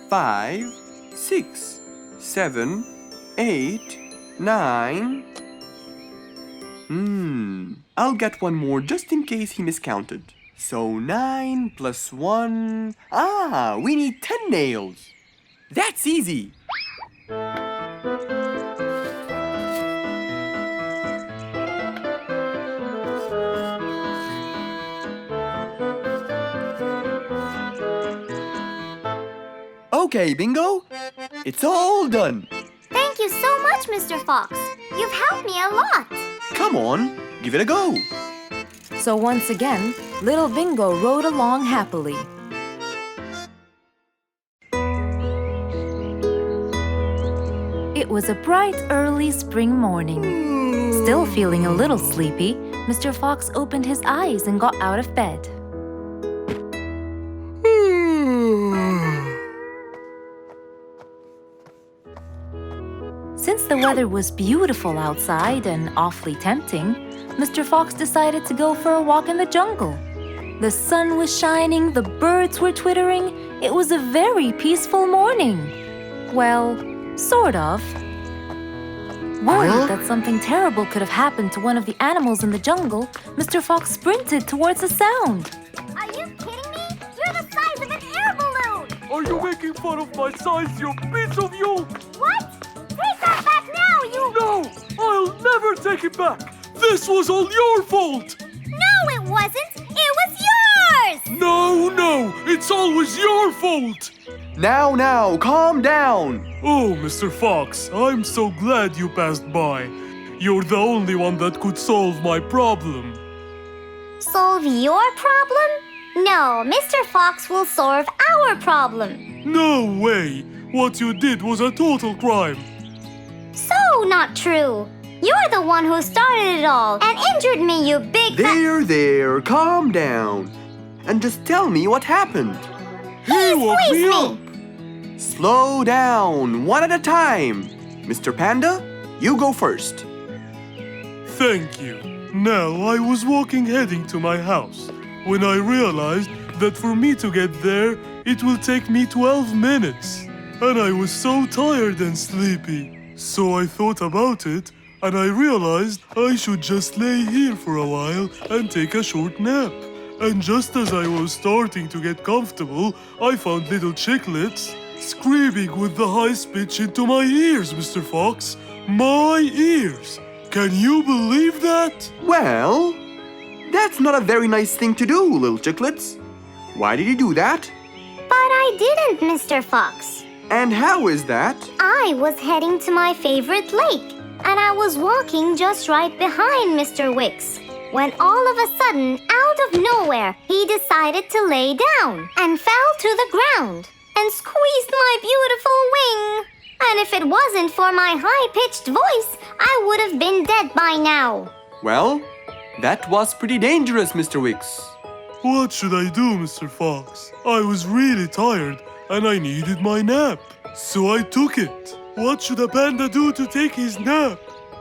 5, 6, 7, 8, 9. I'll get one more just in case he miscounted. So 9 plus 1. We need 10 nails. That's easy. Okay, Bingo. It's all done. Thank you so much, Mr. Fox. You've helped me a lot. Come on, give it a go. So once again, little Bingo rode along happily. It was a bright, early spring morning. Still feeling a little sleepy, Mr. Fox opened his eyes and got out of bed. Since the weather was beautiful outside and awfully tempting, Mr. Fox decided to go for a walk in the jungle. The sun was shining, the birds were twittering. It was a very peaceful morning. Well, sort of. Worried that something terrible could have happened to one of the animals in the jungle, Mr. Fox sprinted towards the sound. Are you kidding me? You're the size of an air balloon! Are you making fun of my size, you piece of you? What? Take that back now, you... No! I'll never take it back! This was all your fault! No, it wasn't! It was yours! No! It's always your fault! Now, calm down. Oh, Mr. Fox, I'm so glad you passed by. You're the only one that could solve my problem. Solve your problem? No, Mr. Fox will solve our problem. No way! What you did was a total crime. So not true. You're the one who started it all and injured me, you big... There, calm down. And just tell me what happened. He woke me up. Slow down, one at a time. Mr. Panda, you go first. Thank you. Now, I was walking heading to my house when I realized that for me to get there, it will take me 12 minutes. And I was so tired and sleepy. So I thought about it, and I realized I should just lay here for a while and take a short nap. And just as I was starting to get comfortable, I found little chicklets screaming with the highest pitch into my ears, Mr. Fox. My ears! Can you believe that? Well, that's not a very nice thing to do, little chicklets. Why did you do that? But I didn't, Mr. Fox. And how is that? I was heading to my favorite lake, and I was walking just right behind Mr. Wicks, when all of a sudden, out of nowhere, he decided to lay down and fell to the ground and squeezed my beautiful wing. And if it wasn't for my high-pitched voice, I would have been dead by now. Well, that was pretty dangerous, Mr. Wicks. What should I do, Mr. Fox? I was really tired and I needed my nap. So I took it. What should a panda do to take his nap?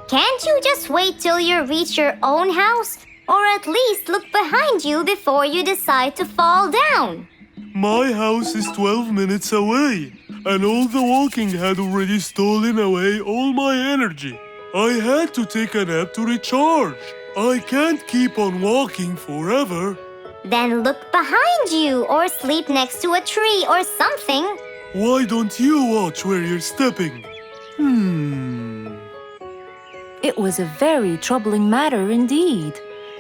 Can't you just wait till you reach your own house? Or at least look behind you before you decide to fall down? My house is 12 minutes away, and all the walking had already stolen away all my energy. I had to take a nap to recharge. I can't keep on walking forever. Then look behind you or sleep next to a tree or something. Why don't you watch where you're stepping? It was a very troubling matter indeed.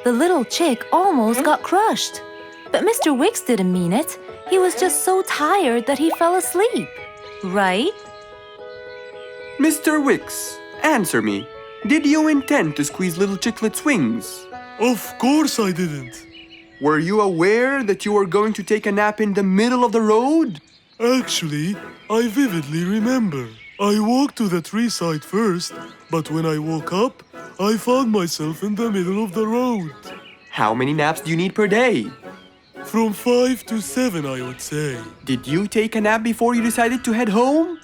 The little chick almost got crushed. But Mr. Wicks didn't mean it. He was just so tired that he fell asleep. Right? Mr. Wicks, answer me. Did you intend to squeeze little Chicklet's wings? Of course I didn't. Were you aware that you were going to take a nap in the middle of the road? Actually, I vividly remember. I walked to the tree side first, but when I woke up, I found myself in the middle of the road. How many naps do you need per day? From 5 to 7, I would say. Did you take a nap before you decided to head home?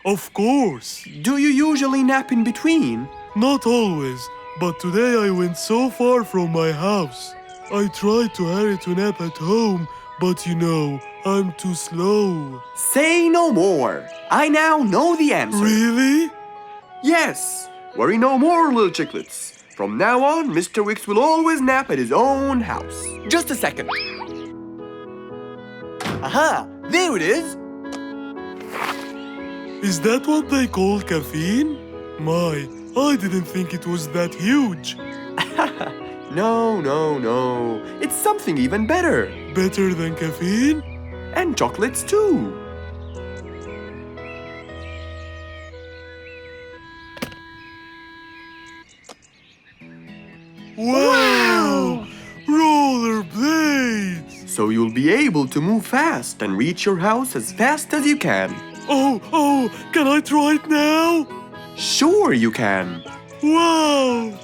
Of course. Do you usually nap in between? Not always, but today I went so far from my house. I tried to hurry to nap at home, but you know, I'm too slow. Say no more. I now know the answer. Really? Yes. Worry no more, little chicklets. From now on, Mr. Wicks will always nap at his own house. Just a second. Aha! There it is! Is that what they call caffeine? My, I didn't think it was that huge. No. It's something even better. Better than caffeine? And chocolates too. You'll be able to move fast and reach your house as fast as you can. Oh, can I try it now? Sure you can. Wow!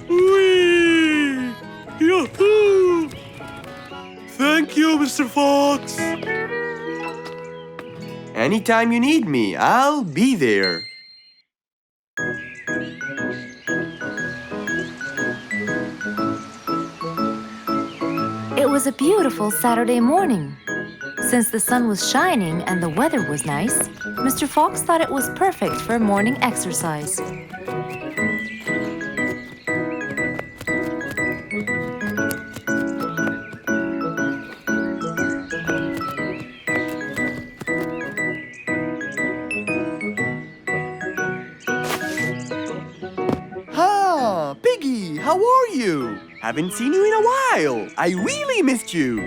Whee! Yahoo! Thank you, Mr. Fox. Anytime you need me, I'll be there. It was a beautiful Saturday morning. Since the sun was shining and the weather was nice, Mr. Fox thought it was perfect for morning exercise. Ah, Piggy, how are you? Haven't seen you in a while. I really missed you.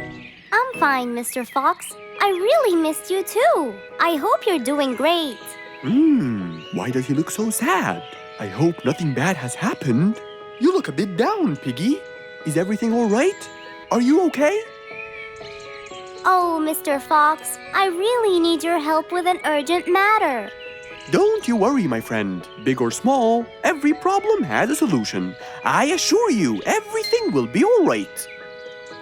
I'm fine, Mr. Fox. I really missed you too. I hope you're doing great. Why does he look so sad? I hope nothing bad has happened. You look a bit down, Piggy. Is everything all right? Are you okay? Oh, Mr. Fox, I really need your help with an urgent matter. Don't you worry, my friend. Big or small, every problem has a solution. I assure you, everything will be all right.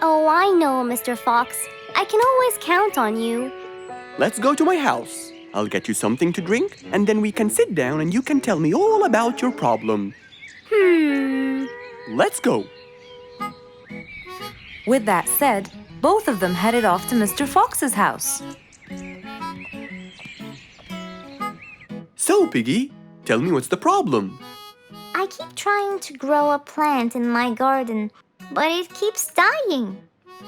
Oh, I know, Mr. Fox. I can always count on you. Let's go to my house. I'll get you something to drink, and then we can sit down and you can tell me all about your problem. Let's go. With that said, both of them headed off to Mr. Fox's house. So, Piggy, tell me what's the problem? I keep trying to grow a plant in my garden, but it keeps dying.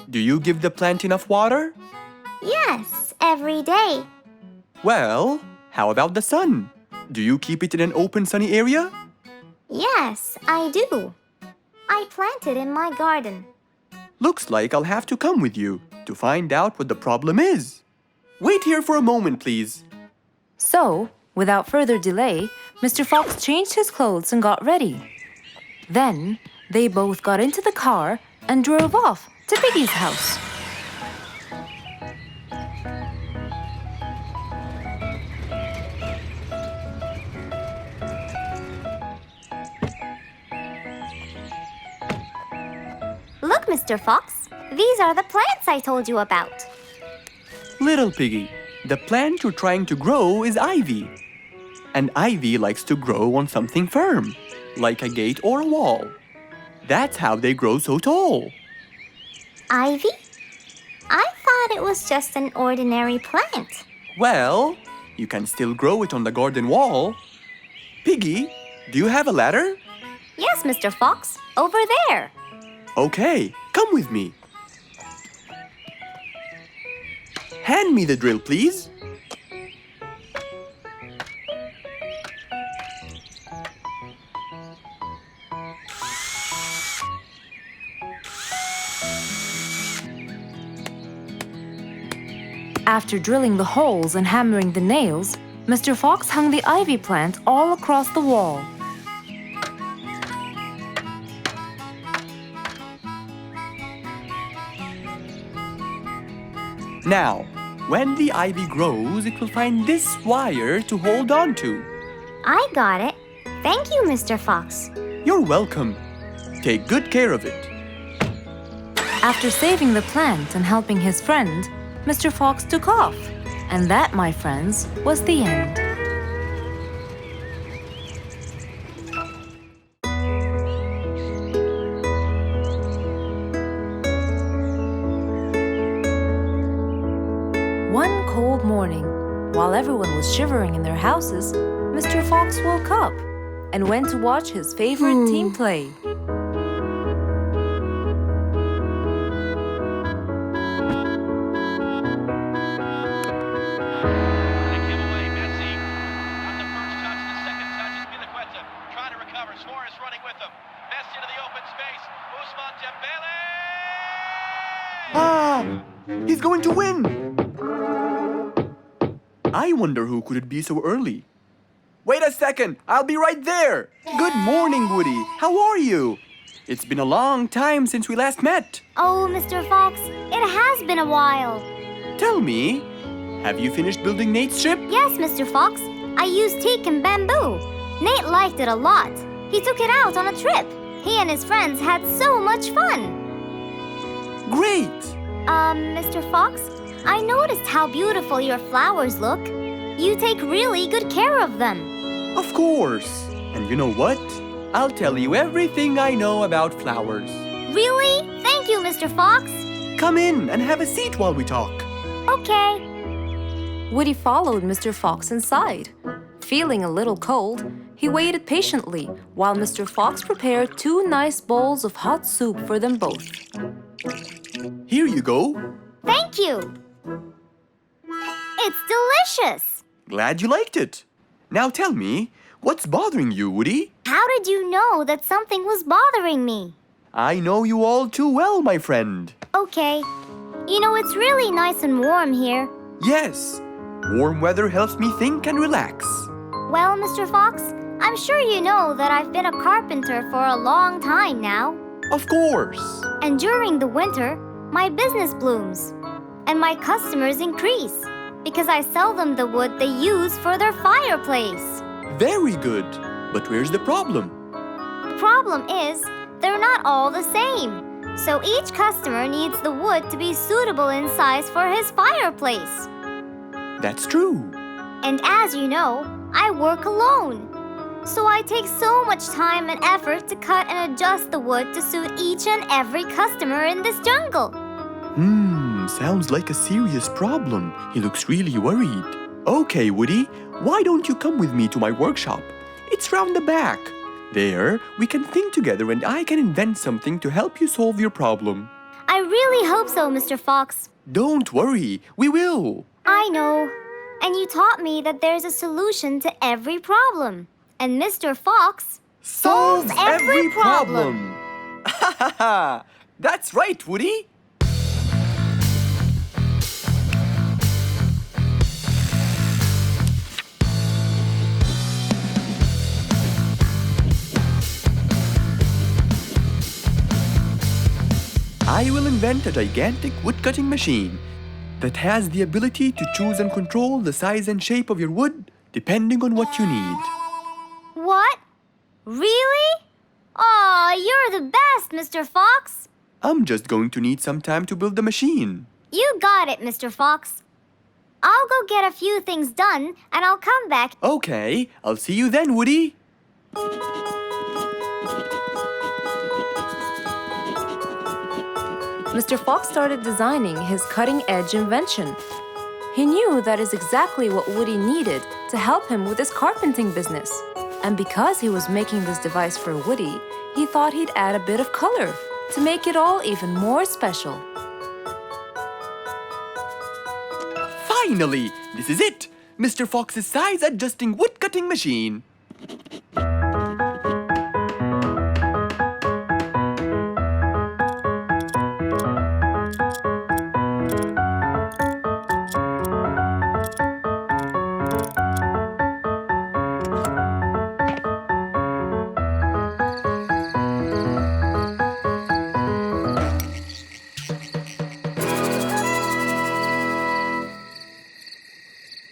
Do you give the plant enough water? Yes, every day. Well, how about the sun? Do you keep it in an open, sunny area? Yes, I do. I planted in my garden. Looks like I'll have to come with you to find out what the problem is. Wait here for a moment, please. So, without further delay, Mr. Fox changed his clothes and got ready. Then, they both got into the car and drove off to Piggy's house. Look, Mr. Fox, these are the plants I told you about. Little Piggy, the plant you're trying to grow is ivy. And ivy likes to grow on something firm, like a gate or a wall. That's how they grow so tall. Ivy? I thought it was just an ordinary plant. Well, you can still grow it on the garden wall. Piggy, do you have a ladder? Yes, Mr. Fox, over there. Okay, come with me. Hand me the drill, please. After drilling the holes and hammering the nails, Mr. Fox hung the ivy plant all across the wall. Now, when the ivy grows, it will find this wire to hold on to. I got it. Thank you, Mr. Fox. You're welcome. Take good care of it. After saving the plant and helping his friend, Mr. Fox took off. And that, my friends, was the end. One cold morning, while everyone was shivering in their houses, Mr. Fox woke up and went to watch his favorite team play. Ah! He's going to win! I wonder who could it be so early? Wait a second! I'll be right there! Good morning, Woody! How are you? It's been a long time since we last met. Oh, Mr. Fox, it has been a while. Tell me, have you finished building Nate's ship? Yes, Mr. Fox. I used teak and bamboo. Nate liked it a lot. He took it out on a trip. He and his friends had so much fun. Great! Mr. Fox, I noticed how beautiful your flowers look. You take really good care of them. Of course. And you know what? I'll tell you everything I know about flowers. Really? Thank you, Mr. Fox. Come in and have a seat while we talk. Okay. Woody followed Mr. Fox inside. Feeling a little cold, he waited patiently while Mr. Fox prepared 2 nice bowls of hot soup for them both. Here you go. Thank you. It's delicious. Glad you liked it. Now tell me, what's bothering you, Woody? How did you know that something was bothering me? I know you all too well, my friend. Okay. You know, it's really nice and warm here. Yes, warm weather helps me think and relax. Well, Mr. Fox, I'm sure you know that I've been a carpenter for a long time now. Of course. And during the winter, my business blooms. And my customers increase because I sell them the wood they use for their fireplace. Very good. But where's the problem? The problem is, they're not all the same. So each customer needs the wood to be suitable in size for his fireplace. That's true. And as you know, I work alone. So I take so much time and effort to cut and adjust the wood to suit each and every customer in this jungle. Sounds like a serious problem. He looks really worried. Okay, Woody, why don't you come with me to my workshop? It's round the back. There, we can think together and I can invent something to help you solve your problem. I really hope so, Mr. Fox. Don't worry, we will. I know. And you taught me that there's a solution to every problem. And Mr. Fox solves every problem. Ha ha ha! That's right, Woody. I will invent a gigantic wood-cutting machine that has the ability to choose and control the size and shape of your wood depending on what you need. What? Really? Aw, you're the best, Mr. Fox. I'm just going to need some time to build the machine. You got it, Mr. Fox. I'll go get a few things done and I'll come back. Okay, I'll see you then, Woody. Mr. Fox started designing his cutting-edge invention. He knew that is exactly what Woody needed to help him with his carpenting business. And because he was making this device for Woody, he thought he'd add a bit of color to make it all even more special. Finally, this is it! Mr. Fox's size-adjusting wood-cutting machine.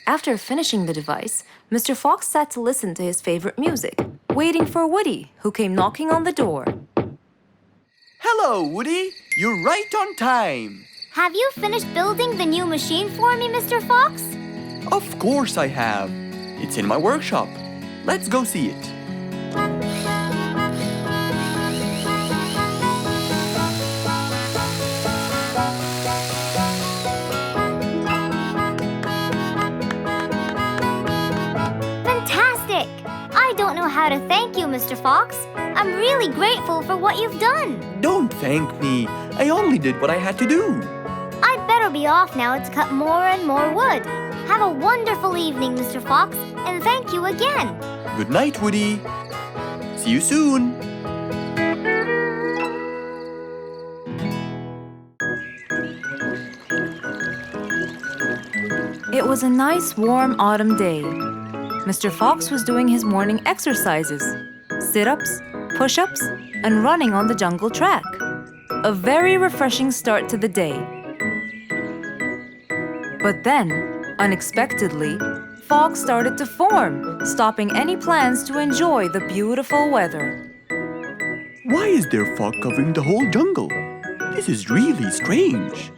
After finishing the device, Mr. Fox sat to listen to his favorite music, waiting for Woody, who came knocking on the door. Hello, Woody. You're right on time. Have you finished building the new machine for me, Mr. Fox? Of course I have. It's in my workshop. Let's go see it. I don't know how to thank you, Mr. Fox. I'm really grateful for what you've done. Don't thank me. I only did what I had to do. I'd better be off now to cut more and more wood. Have a wonderful evening, Mr. Fox, and thank you again. Good night, Woody. See you soon. It was a nice, warm autumn day. Mr. Fox was doing his morning exercises, sit-ups, push-ups, and running on the jungle track. A very refreshing start to the day. But then, unexpectedly, fog started to form, stopping any plans to enjoy the beautiful weather. Why is there fog covering the whole jungle? This is really strange.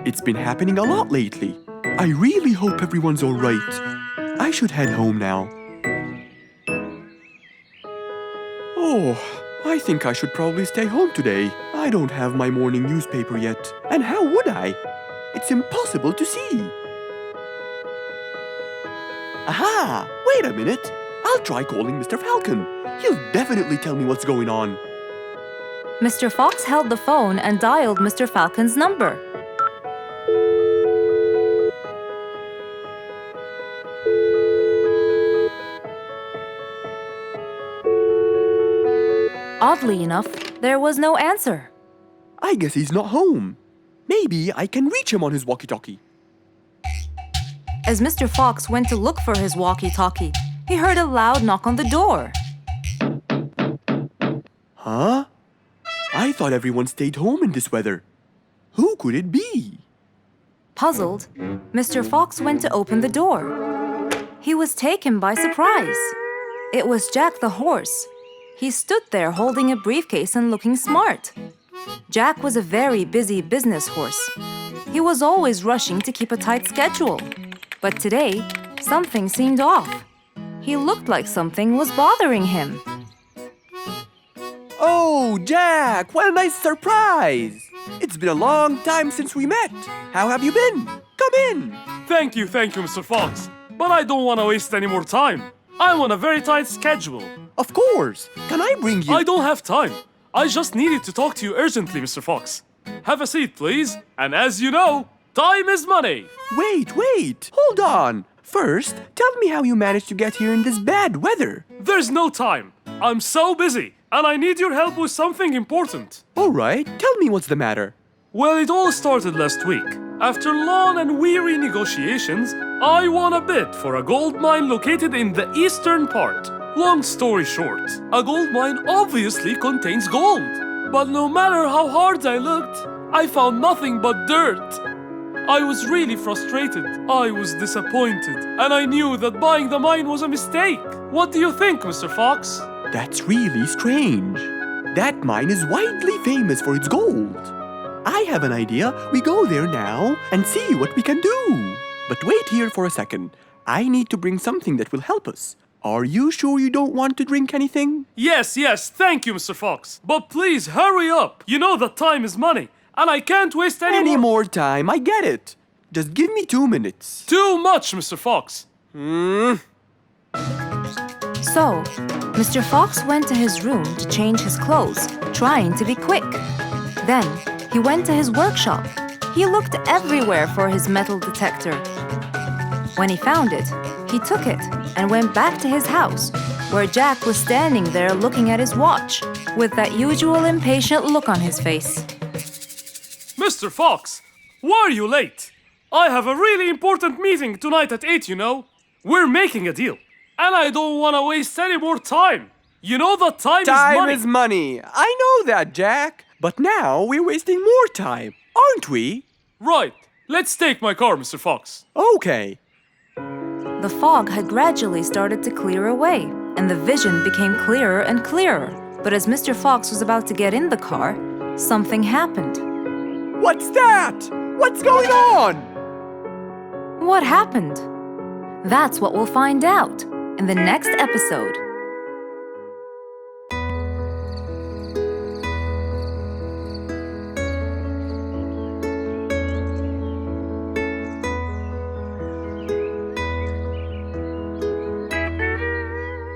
It's been happening a lot lately. I really hope everyone's all right. I should head home now. Oh, I think I should probably stay home today. I don't have my morning newspaper yet. And how would I? It's impossible to see. Aha! Wait a minute. I'll try calling Mr. Falcon. He'll definitely tell me what's going on. Mr. Fox held the phone and dialed Mr. Falcon's number. Oddly enough, there was no answer. I guess he's not home. Maybe I can reach him on his walkie-talkie. As Mr. Fox went to look for his walkie-talkie, he heard a loud knock on the door. Huh? I thought everyone stayed home in this weather. Who could it be? Puzzled, Mr. Fox went to open the door. He was taken by surprise. It was Jack the horse. He stood there holding a briefcase and looking smart. Jack was a very busy business horse. He was always rushing to keep a tight schedule. But today, something seemed off. He looked like something was bothering him. Oh, Jack, what a nice surprise! It's been a long time since we met. How have you been? Come in. Thank you, Mr. Fox. But I don't want to waste any more time. I'm on a very tight schedule. Of course. Can I bring you... I don't have time. I just needed to talk to you urgently, Mr. Fox. Have a seat, please. And as you know, time is money. Wait. Hold on. First, tell me how you managed to get here in this bad weather. There's no time. I'm so busy, and I need your help with something important. All right, tell me what's the matter. Well, it all started last week. After long and weary negotiations, I won a bid for a gold mine located in the eastern part. Long story short, a gold mine obviously contains gold. But no matter how hard I looked, I found nothing but dirt. I was really frustrated. I was disappointed. And I knew that buying the mine was a mistake. What do you think, Mr. Fox? That's really strange. That mine is widely famous for its gold. I have an idea. We go there now and see what we can do. But wait here for a second. I need to bring something that will help us. Are you sure you don't want to drink anything? Yes, thank you, Mr. Fox. But please, hurry up. You know that time is money, and I can't waste any more time. I get it. Just give me 2 minutes. Too much, Mr. Fox. So, Mr. Fox went to his room to change his clothes, trying to be quick. Then, he went to his workshop. He looked everywhere for his metal detector. When he found it, he took it and went back to his house, where Jack was standing there looking at his watch, with that usual impatient look on his face. Mr. Fox, why are you late? I have a really important meeting tonight at 8, you know. We're making a deal, and I don't want to waste any more time. You know that time is money. Time is money. I know that, Jack. But now we're wasting more time, aren't we? Right. Let's take my car, Mr. Fox. Okay. The fog had gradually started to clear away, and the vision became clearer and clearer. But as Mr. Fox was about to get in the car, something happened. What's that? What's going on? What happened? That's what we'll find out in the next episode.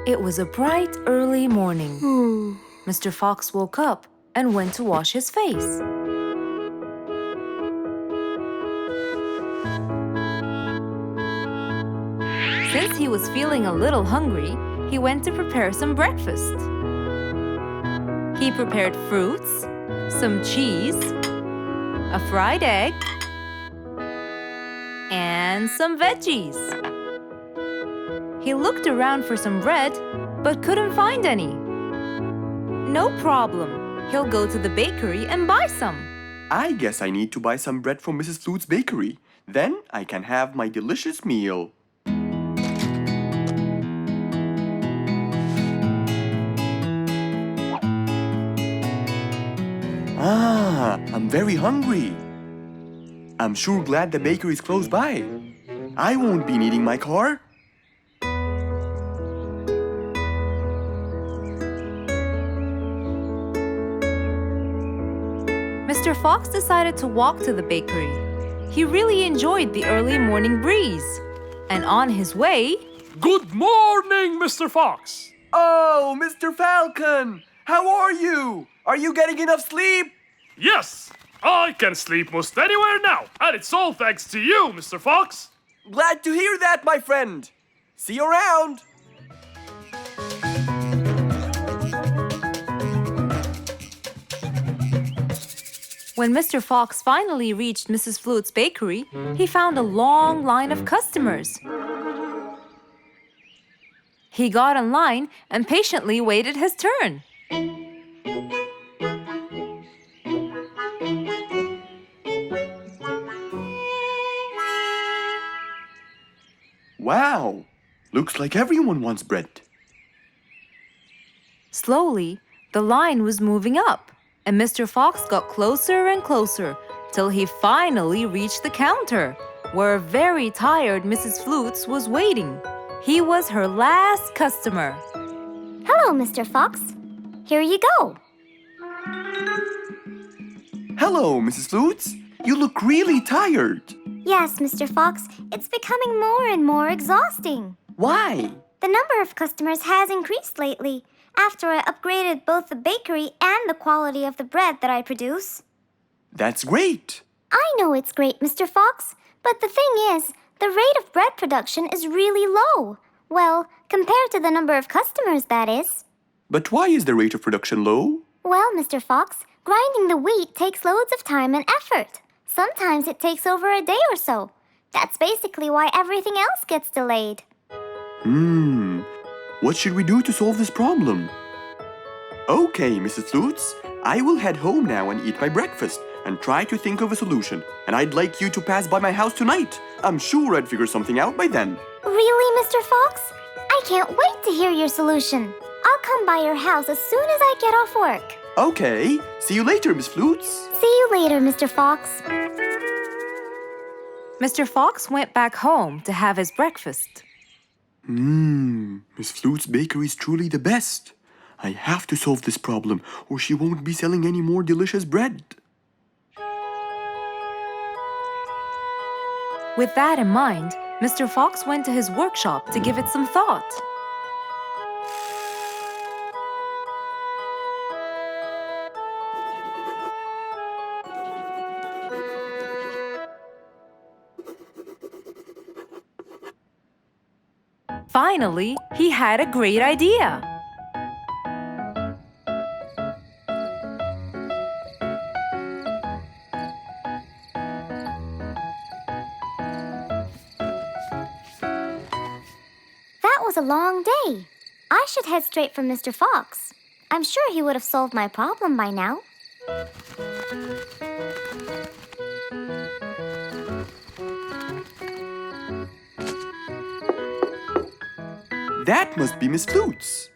It was a bright, early morning. Mr. Fox woke up and went to wash his face. Since he was feeling a little hungry, he went to prepare some breakfast. He prepared fruits, some cheese, a fried egg, and some veggies. He looked around for some bread, but couldn't find any. No problem. He'll go to the bakery and buy some. I guess I need to buy some bread from Mrs. Flute's bakery. Then I can have my delicious meal. I'm very hungry. I'm sure glad the bakery is close by. I won't be needing my car. Mr. Fox decided to walk to the bakery. He really enjoyed the early morning breeze. And on his way... Good morning, Mr. Fox! Oh, Mr. Falcon! How are you? Are you getting enough sleep? Yes! I can sleep most anywhere now, and it's all thanks to you, Mr. Fox! Glad to hear that, my friend. See you around. When Mr. Fox finally reached Mrs. Flute's bakery, he found a long line of customers. He got in line and patiently waited his turn. Wow! Looks like everyone wants bread. Slowly, the line was moving up, and Mr. Fox got closer and closer till he finally reached the counter, where a very tired Mrs. Flutes was waiting. He was her last customer. Hello, Mr. Fox. Here you go. Hello, Mrs. Flutes. You look really tired. Yes, Mr. Fox, it's becoming more and more exhausting. Why? The number of customers has increased lately after I upgraded both the bakery and the quality of the bread that I produce. That's great. I know it's great, Mr. Fox, but the thing is, the rate of bread production is really low. Well, compared to the number of customers, that is. But why is the rate of production low? Well, Mr. Fox, grinding the wheat takes loads of time and effort. Sometimes it takes over a day or so. That's basically why everything else gets delayed. What should we do to solve this problem? Okay, Mrs. Flutes, I will head home now and eat my breakfast and try to think of a solution. And I'd like you to pass by my house tonight. I'm sure I'd figure something out by then. Really, Mr. Fox? I can't wait to hear your solution. I'll come by your house as soon as I get off work. Okay, see you later, Miss Flutes. See you later, Mr. Fox. Mr. Fox went back home to have his breakfast. Miss Flute's bakery is truly the best. I have to solve this problem, or she won't be selling any more delicious bread. With that in mind, Mr. Fox went to his workshop to give it some thought. Finally, he had a great idea. That was a long day. I should head straight for Mr. Fox. I'm sure he would have solved my problem by now. That must be Miss Flutes.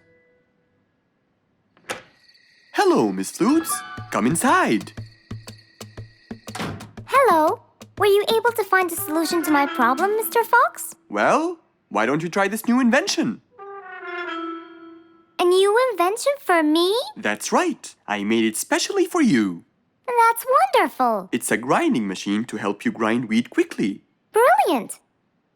Hello, Miss Flutes. Come inside. Hello. Were you able to find a solution to my problem, Mr. Fox? Well, why don't you try this new invention? A new invention for me? That's right. I made it specially for you. That's wonderful. It's a grinding machine to help you grind wheat quickly. Brilliant.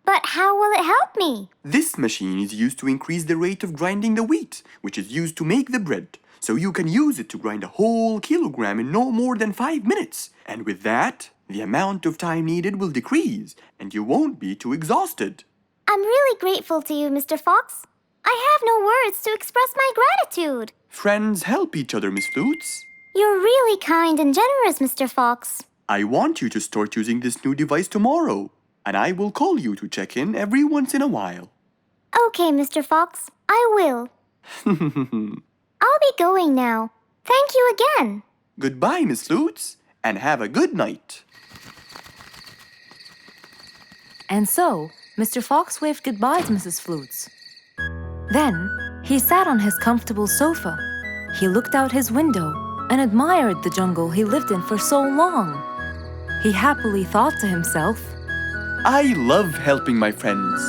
But how will it help me? This machine is used to increase the rate of grinding the wheat, which is used to make the bread. So you can use it to grind a whole kilogram in no more than 5 minutes. And with that, the amount of time needed will decrease, and you won't be too exhausted. I'm really grateful to you, Mr. Fox. I have no words to express my gratitude. Friends help each other, Miss Flutes. You're really kind and generous, Mr. Fox. I want you to start using this new device tomorrow, and I will call you to check in every once in a while. Okay, Mr. Fox, I will. I'll be going now. Thank you again. Goodbye, Miss Flutes, and have a good night. And so, Mr. Fox waved goodbye to Mrs. Flutes. Then, he sat on his comfortable sofa. He looked out his window and admired the jungle he lived in for so long. He happily thought to himself, I love helping my friends.